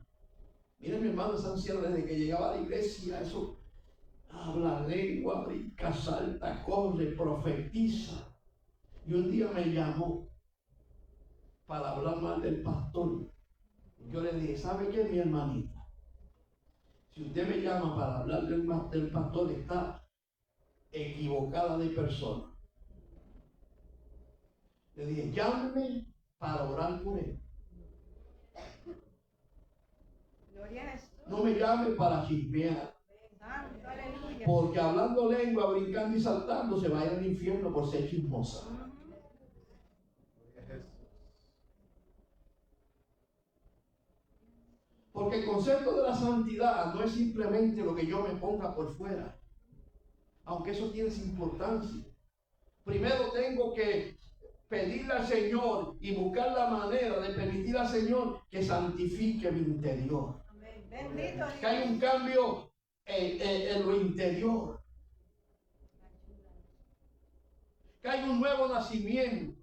Mira, mi hermano, esa anciana desde que llegaba a la iglesia, eso, habla lengua, brinca, salta, corre, profetiza. Y un día me llamó para hablar mal del pastor. Yo le dije, ¿sabe qué, mi hermanita? Si usted me llama para hablar del pastor, está equivocada de persona. Le dije, llámeme para orar por él. Gloria a Jesús. No me llame para chismear. Santo. Aleluya. Porque hablando lengua, brincando y saltando, se va a ir al infierno por ser chismosa. Gloria a Jesús. Porque el concepto de la santidad no es simplemente lo que yo me ponga por fuera. Aunque eso tiene su importancia. Primero tengo que pedirle al Señor y buscar la manera de permitir al Señor que santifique mi interior. Amén. Bendito Que hay un Dios. cambio en lo interior. Que hay un nuevo nacimiento.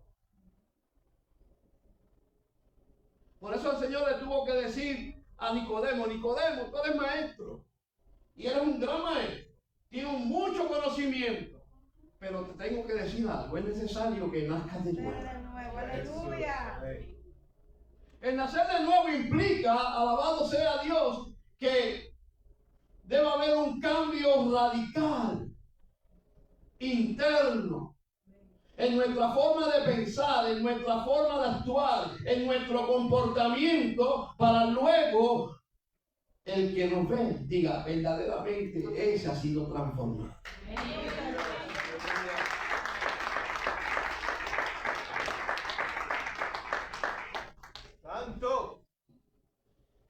Por eso el Señor le tuvo que decir a Nicodemo, Nicodemo, tú eres maestro. Y eres un gran maestro. Tienes mucho conocimiento. Pero te tengo que decir algo, es necesario que nazcas de nuevo. De nuevo. Jesús. Aleluya. Amén. El nacer de nuevo implica, alabado sea Dios, que debe haber un cambio radical, interno, en nuestra forma de pensar, en nuestra forma de actuar, en nuestro comportamiento, para luego el que nos ve diga, verdaderamente ese ha sido transformado. Santo.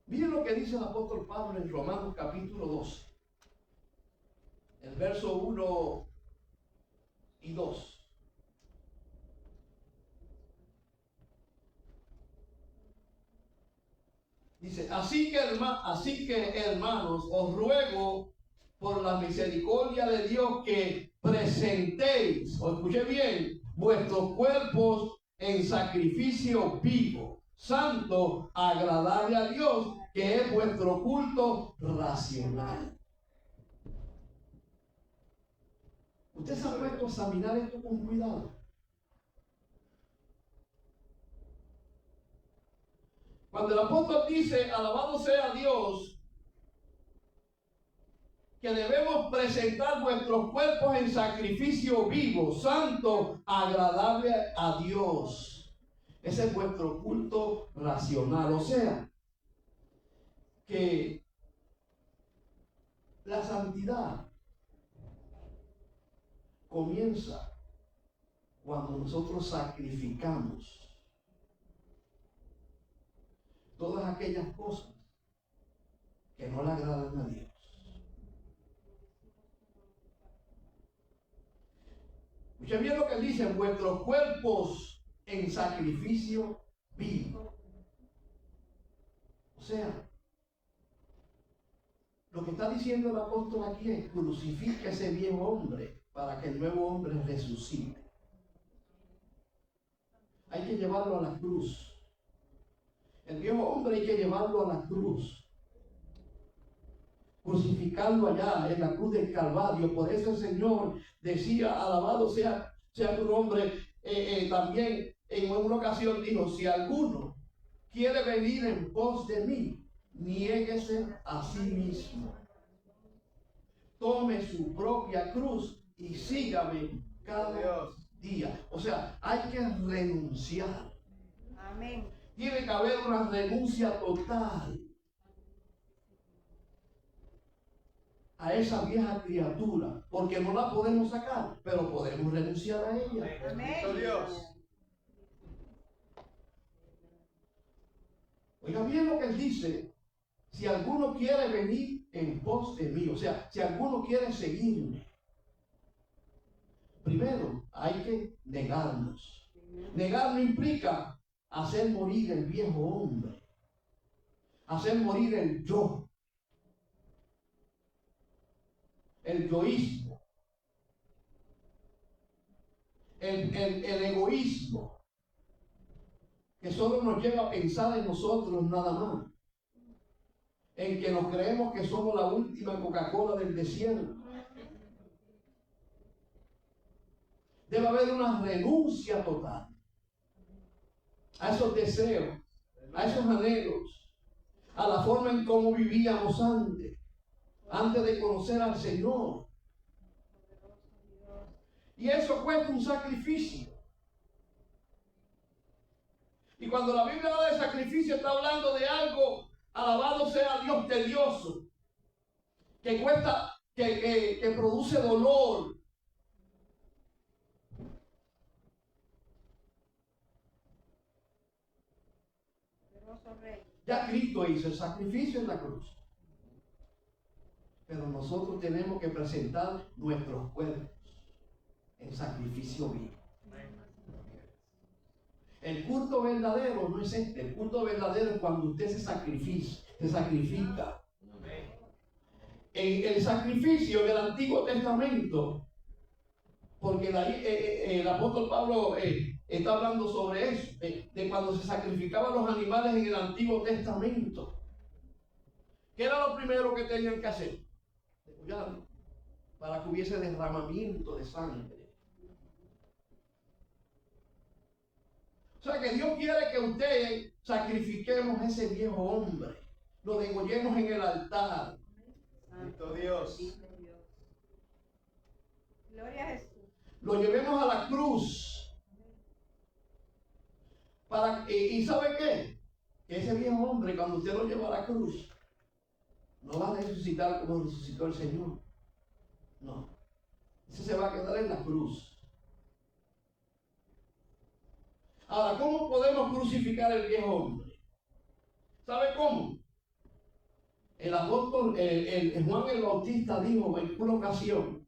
Miren lo que dice el apóstol Pablo en Romanos capítulo 12, el verso 1 y 2. Dice, así que hermanos, os ruego por la misericordia de Dios que presentéis, o escuche bien, vuestros cuerpos en sacrificio vivo, santo, agradable a Dios, que es vuestro culto racional. Usted se ha puesto a examinar esto con cuidado. Cuando el apóstol dice, alabado sea Dios, que debemos presentar vuestros cuerpos en sacrificio vivo, santo, agradable a Dios. Ese es vuestro culto racional. O sea, que la santidad comienza cuando nosotros sacrificamos todas aquellas cosas que no le agradan a Dios. Escuchen bien lo que dice, vuestros cuerpos en sacrificio vivo. O sea, lo que está diciendo el apóstol aquí es, crucifica ese viejo hombre para que el nuevo hombre resucite. Hay que llevarlo a la cruz. El viejo hombre hay que llevarlo a la cruz. Crucificarlo allá en la cruz del Calvario. Por eso el Señor decía, alabado sea tu nombre. También en una ocasión dijo, si alguno quiere venir en pos de mí, niéguese a sí mismo. Tome su propia cruz y sígame cada día. O sea, hay que renunciar. Amén. Tiene que haber una renuncia total a esa vieja criatura, porque no la podemos sacar, pero podemos renunciar a ella. Amén. Dios. Oiga bien lo que él dice, si alguno quiere venir en pos de mí, o sea, si alguno quiere seguirme, primero hay que negarnos. Negar no implica hacer morir el viejo hombre, hacer morir el yo, el yoísmo, el egoísmo, que solo nos lleva a pensar en nosotros nada más, en que nos creemos que somos la última Coca-Cola del desierto. Debe haber una renuncia total a esos deseos, a esos anhelos, a la forma en cómo vivíamos antes de conocer al Señor. Y eso cuesta un sacrificio. Y cuando la Biblia habla de sacrificio, está hablando de algo, alabado sea Dios, tedioso, que cuesta, que produce dolor. Ya Cristo hizo el sacrificio en la cruz. Pero nosotros tenemos que presentar nuestros cuerpos en sacrificio vivo. El culto verdadero no es este. El culto verdadero es cuando usted se sacrifica. El sacrificio del Antiguo Testamento, porque el apóstol Pablo está hablando sobre eso, de cuando se sacrificaban los animales en el Antiguo Testamento. ¿Qué era lo primero que tenían que hacer? Degollarlo, para que hubiese derramamiento de sangre. O sea que Dios quiere que usted sacrifiquemos ese viejo hombre, lo degollemos en el altar. Santo Dios. Gloria a Jesús. Lo llevemos a la cruz. ¿Y sabe qué? Que ese viejo hombre, cuando usted lo lleva a la cruz, no va a resucitar como resucitó el Señor. No. Ese se va a quedar en la cruz. Ahora, ¿cómo podemos crucificar el viejo hombre? ¿Sabe cómo? El apóstol, Juan el Bautista dijo en una ocasión,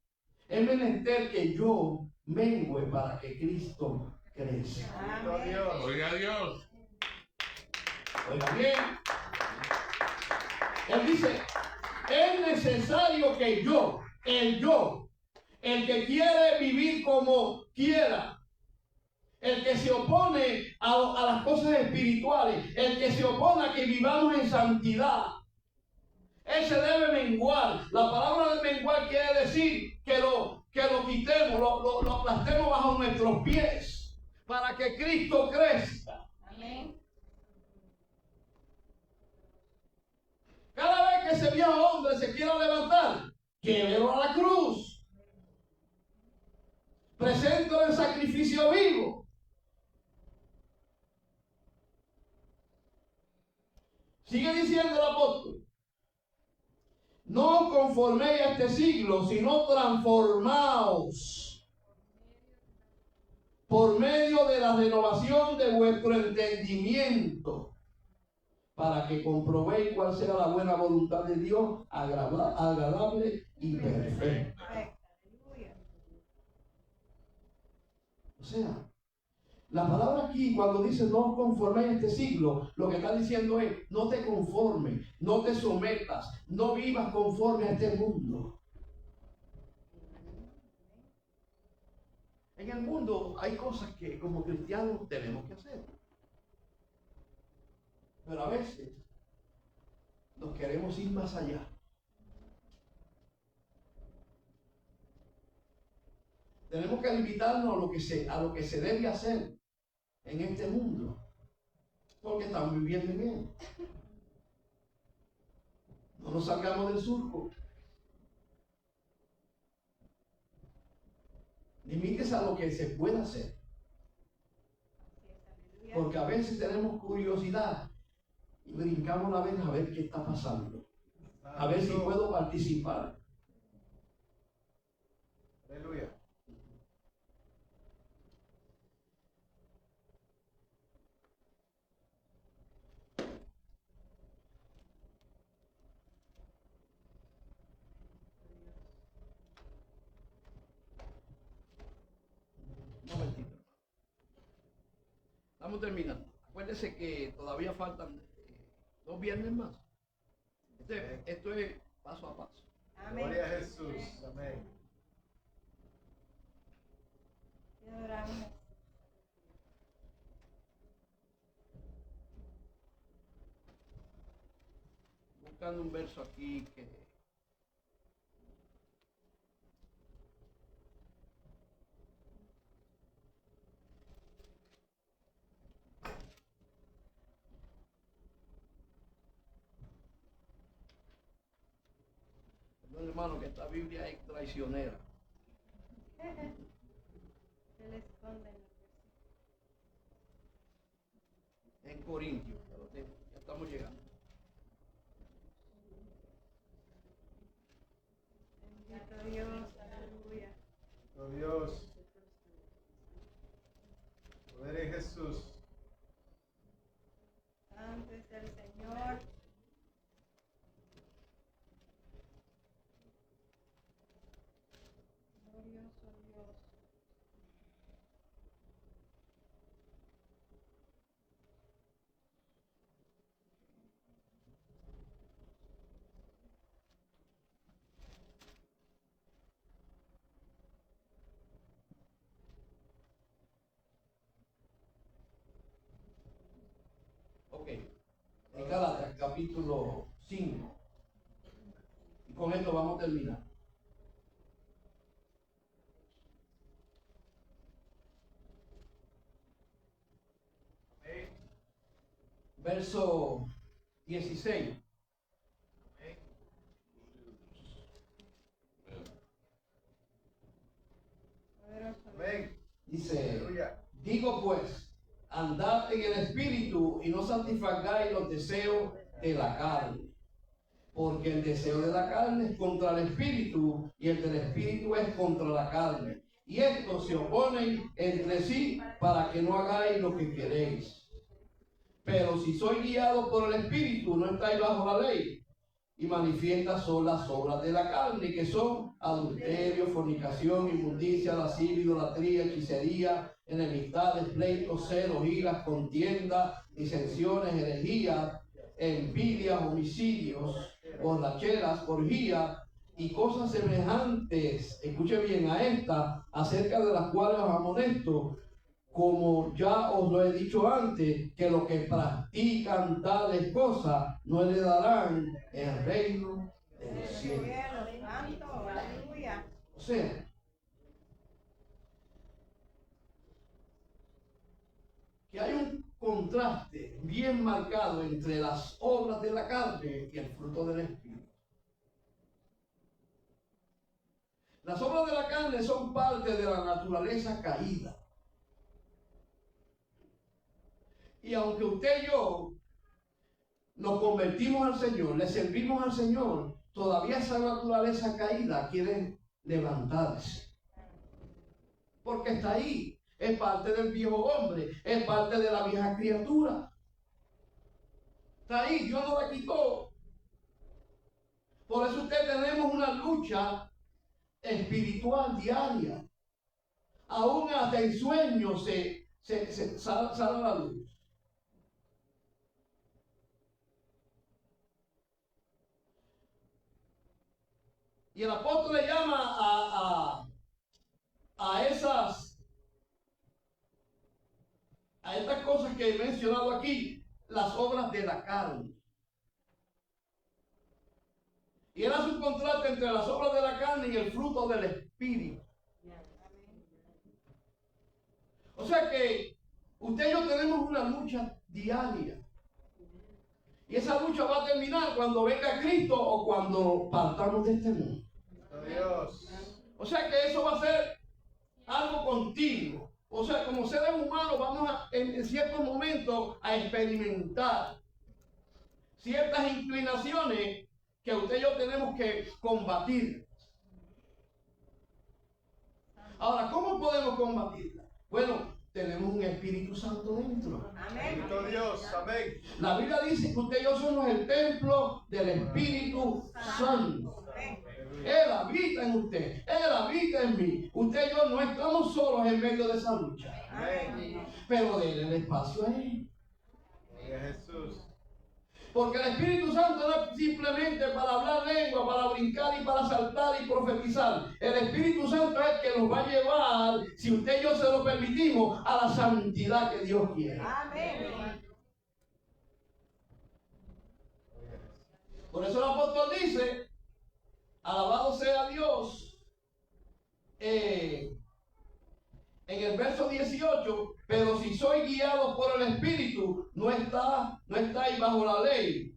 es menester que yo mengüe para que Cristo crezca. Amén. Dios. Oiga Dios. Oiga bien, Él dice, es necesario que el que quiere vivir como quiera, el que se opone a las cosas espirituales, el que se opone a que vivamos en santidad, él se debe menguar. La palabra de menguar quiere decir que lo quitemos, lo aplastemos bajo nuestros pies para que Cristo crezca. Amén. Cada vez que ese viejo hombre se quiera levantar, llévelo a la cruz. Preséntalo en sacrificio vivo. Sigue diciendo el apóstol: no conforméis a este siglo, sino transformaos por medio de la renovación de vuestro entendimiento, para que comprobéis cuál sea la buena voluntad de Dios, agradable y perfecta. Aleluya. O sea, la palabra aquí, cuando dice no os conforméis a este siglo, lo que está diciendo es: no te conformes, no te sometas, no vivas conforme a este mundo. En el mundo hay cosas que como cristianos tenemos que hacer, pero a veces nos queremos ir más allá. Tenemos que limitarnos a lo que se debe hacer en este mundo, porque estamos viviendo en él. No nos salgamos del surco. Limítese a lo que se puede hacer, porque a veces tenemos curiosidad y brincamos la vez a ver qué está pasando, a ver si puedo participar. Aleluya. Un momentito. Estamos terminando. Acuérdense que todavía faltan 2 viernes más. Esto es paso a paso. Amén. Gloria a Jesús. Amén. Te adoramos. Buscando un verso aquí que perdón, hermano, que esta Biblia es traicionera. Se le esconde en los versículos. En Corintios, ya estamos llegando. Bendito Dios, aleluya. Oh Dios. Gloria a Jesús. Santo es el Señor. Glorioso Dios. Ok. En Gálatas, capítulo 5. Y con esto vamos a terminar. Amén. Verso 16. Amén. Poderoso Dios. Amén. Dice: Aleluya. digo pues, andad en el espíritu y no satisfagáis los deseos de la carne, porque el deseo de la carne es contra el espíritu y el del espíritu es contra la carne, y estos se oponen entre sí para que no hagáis lo que queréis. Pero si sois guiados por el espíritu, no estáis bajo la ley. Y manifiestas son las obras de la carne, que son adulterio, fornicación, inmundicia, lascivia, idolatría, hechicería, enemistades, pleitos, celos, iras, contiendas, disensiones, herejías, envidias, homicidios, borracheras, orgías y cosas semejantes, escuche bien a esta, acerca de las cuales os amonesto, como ya os lo he dicho antes, que los que practican tales cosas no heredarán el reino de los cielos. Santo, aleluya. O sea, que hay un contraste bien marcado entre las obras de la carne y el fruto del Espíritu. Las obras de la carne son parte de la naturaleza caída. Y aunque usted y yo nos convertimos al Señor, le servimos al Señor, todavía esa naturaleza caída quiere levantarse. Porque está ahí. Es parte del viejo hombre, es parte de la vieja criatura. Está ahí, Dios no la quitó. Por eso usted tenemos una lucha espiritual diaria. Aún hasta el sueño se sale a la luz. Y el apóstol le llama a estas cosas que he mencionado aquí, las obras de la carne. Y él hace un contraste entre las obras de la carne y el fruto del Espíritu. O sea que usted y yo tenemos una lucha diaria. Y esa lucha va a terminar cuando venga Cristo o cuando partamos de este mundo. Dios. O sea que eso va a ser algo continuo. O sea, como seres humanos vamos en ciertos momentos a experimentar ciertas inclinaciones que usted y yo tenemos que combatir. Ahora, ¿cómo podemos combatirlas? Bueno, tenemos un Espíritu Santo dentro. Amén. Bendito Dios. Amén. La Biblia dice que usted y yo somos el templo del Espíritu Santo. Amén. Él habita en usted, Él habita en mí. Usted y yo no estamos solos en medio de esa lucha, Amén. pero déle el espacio a Él. Gloria a Jesús. Porque el Espíritu Santo no es simplemente para hablar lengua, para brincar y para saltar y profetizar. El Espíritu Santo es el que nos va a llevar, si usted y yo se lo permitimos, a la santidad que Dios quiere. Amén. Por eso el apóstol dice, alabado sea Dios, en el verso 18, pero si soy guiado por el Espíritu, no estáis bajo la ley.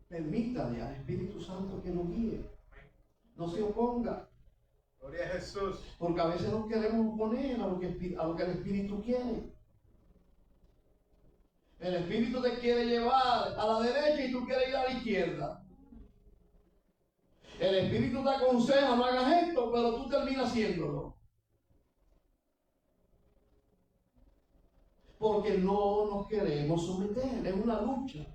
Permítale al Espíritu Santo que nos guíe. No se oponga, Gloria a Jesús. porque a veces nos queremos oponer a lo que el Espíritu quiere. El Espíritu te quiere llevar a la derecha y tú quieres ir a la izquierda. El Espíritu te aconseja, no hagas esto, pero tú terminas haciéndolo. Porque no nos queremos someter, es una lucha.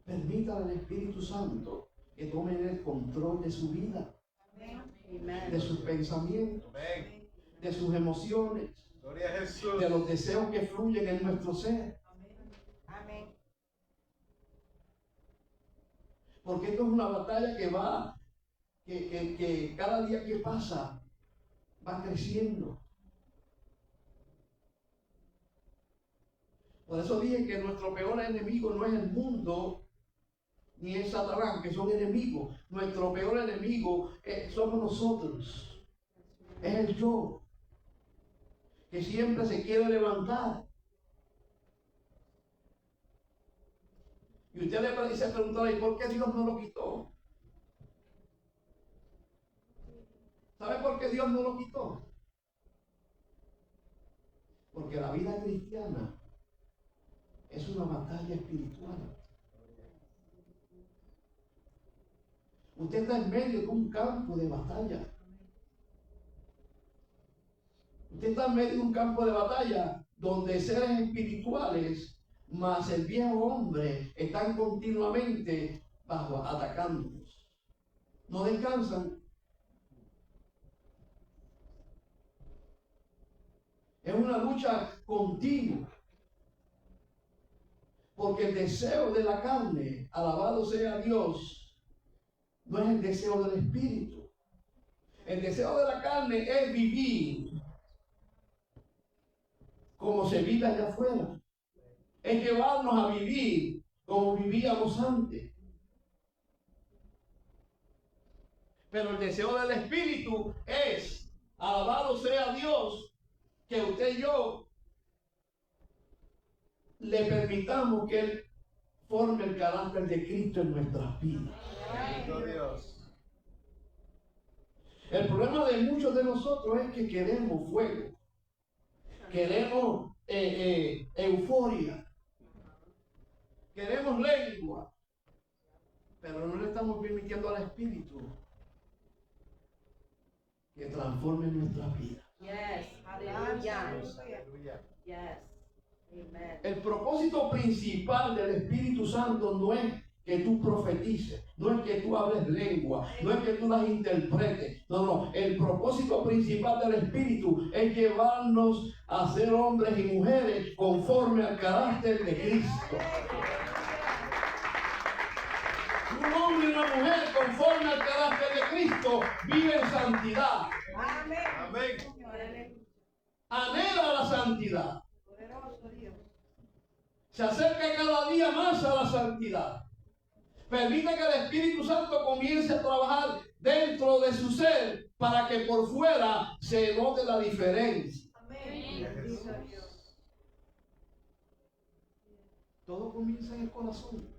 Permítale al Espíritu Santo que tome el control de su vida, de sus pensamientos, Amén. de sus emociones, Gloria a Jesús. de los deseos que fluyen en nuestro ser. Amén. Porque esto es una batalla que cada día que pasa va creciendo. Por eso dije que nuestro peor enemigo no es el mundo ni es Satanás, que son enemigos. Nuestro peor enemigo somos nosotros. Es el yo, que siempre se quiere levantar. Y usted se preguntará, ¿y por qué Dios no lo quitó? ¿Sabe por qué Dios no lo quitó? Porque la vida cristiana es una batalla espiritual. Usted está en medio de un campo de batalla. Usted está en medio de un campo de batalla donde seres espirituales más el viejo hombre están continuamente atacándonos. No descansan. Es una lucha continua. Porque el deseo de la carne, alabado sea Dios, no es el deseo del espíritu. El deseo de la carne es vivir como se vive allá afuera. Es llevarnos a vivir como vivíamos antes. Pero el deseo del espíritu es, alabado sea Dios, que usted y yo le permitamos que Él forme el carácter de Cristo en nuestras vidas. Bendito Dios. El problema de muchos de nosotros es que queremos fuego, queremos euforia, queremos lengua, pero no le estamos permitiendo al Espíritu que transforme nuestras vidas. Yes. Aleluya. Aleluya. Yes. Amen. El propósito principal del Espíritu Santo no es que tú profetices, no es que tú hables lengua, no es que tú las interpretes. No. El propósito principal del Espíritu es llevarnos a ser hombres y mujeres conforme al carácter de Cristo. Un hombre y una mujer conforme al carácter de Cristo vive en santidad, Amén. Amén. Señor, aleluya. anhela la santidad, Poderoso Dios. se acerca cada día más a la santidad. Permite que el Espíritu Santo comience a trabajar dentro de su ser para que por fuera se note la diferencia. Amén. Bendito Dios. Todo comienza en el corazón.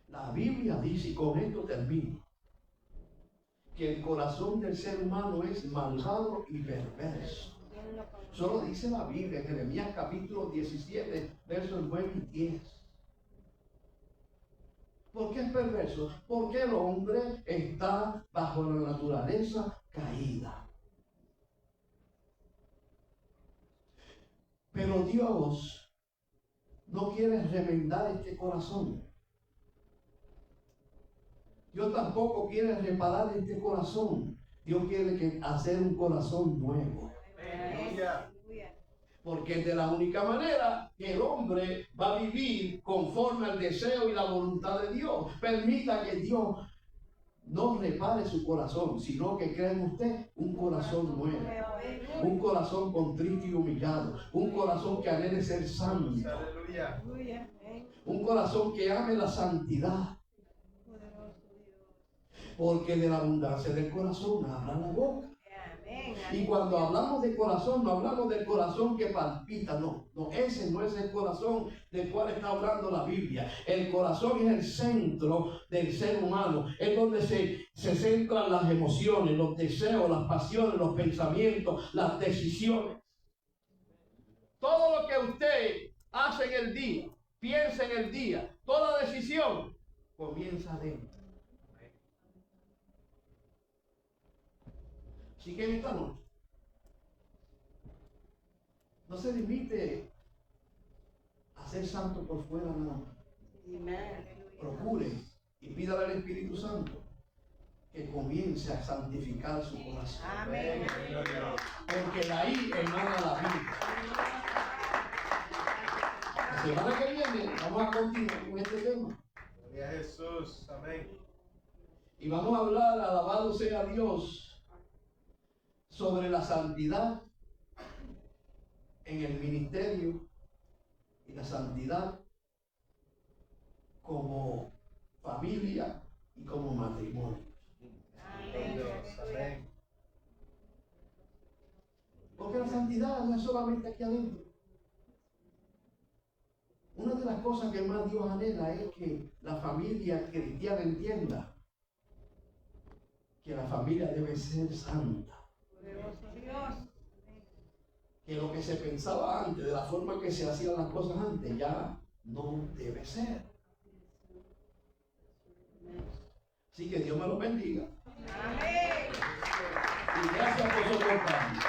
La Biblia dice, y con esto termino, que el corazón del ser humano es malvado y perverso. Solo dice la Biblia en Jeremías capítulo 17, versos 9 y 10. ¿Por qué es perverso? Porque el hombre está bajo la naturaleza caída. Pero Dios no quiere remendar este corazón. Dios tampoco quiere reparar este corazón. Dios quiere hacer un corazón nuevo. Aleluya. Aleluya. Porque es de la única manera que el hombre va a vivir conforme al deseo y la voluntad de Dios. Permita que Dios no repare su corazón, sino que crea en usted un corazón nuevo. Un corazón contrito y humillado. Un corazón que anhele ser santo. Aleluya. Aleluya. Amén. Un corazón que ame la santidad. Poderoso Dios. Porque de la abundancia del corazón habla la boca. Amén. Y cuando hablamos de corazón, no hablamos del corazón que palpita, no, ese no es el corazón del cual está hablando la Biblia. El corazón es el centro del ser humano, es donde se centran las emociones, los deseos, las pasiones, los pensamientos, las decisiones. Todo lo que usted hace en el día, piensa en el día, toda decisión comienza adentro. Así que en esta noche, no se limite a ser santo por fuera nada más. Amen. Procure y pídale al Espíritu Santo que comience a santificar su corazón. Amén. Bendito Dios. Porque de ahí emana la vida. La semana que viene vamos a continuar con este tema. Gloria a Jesús. Amén. Y vamos a hablar, alabado sea Dios, sobre la santidad en el ministerio y la santidad como familia y como matrimonio. Bendito Dios. Amén. Porque la santidad no es solamente aquí adentro. Una de las cosas que más Dios anhela es que la familia cristiana entienda que la familia debe ser santa. Poderoso Dios. Que lo que se pensaba antes, de la forma que se hacían las cosas antes, ya no debe ser. Así que Dios me lo bendiga. Amén. Y gracias por soportarme.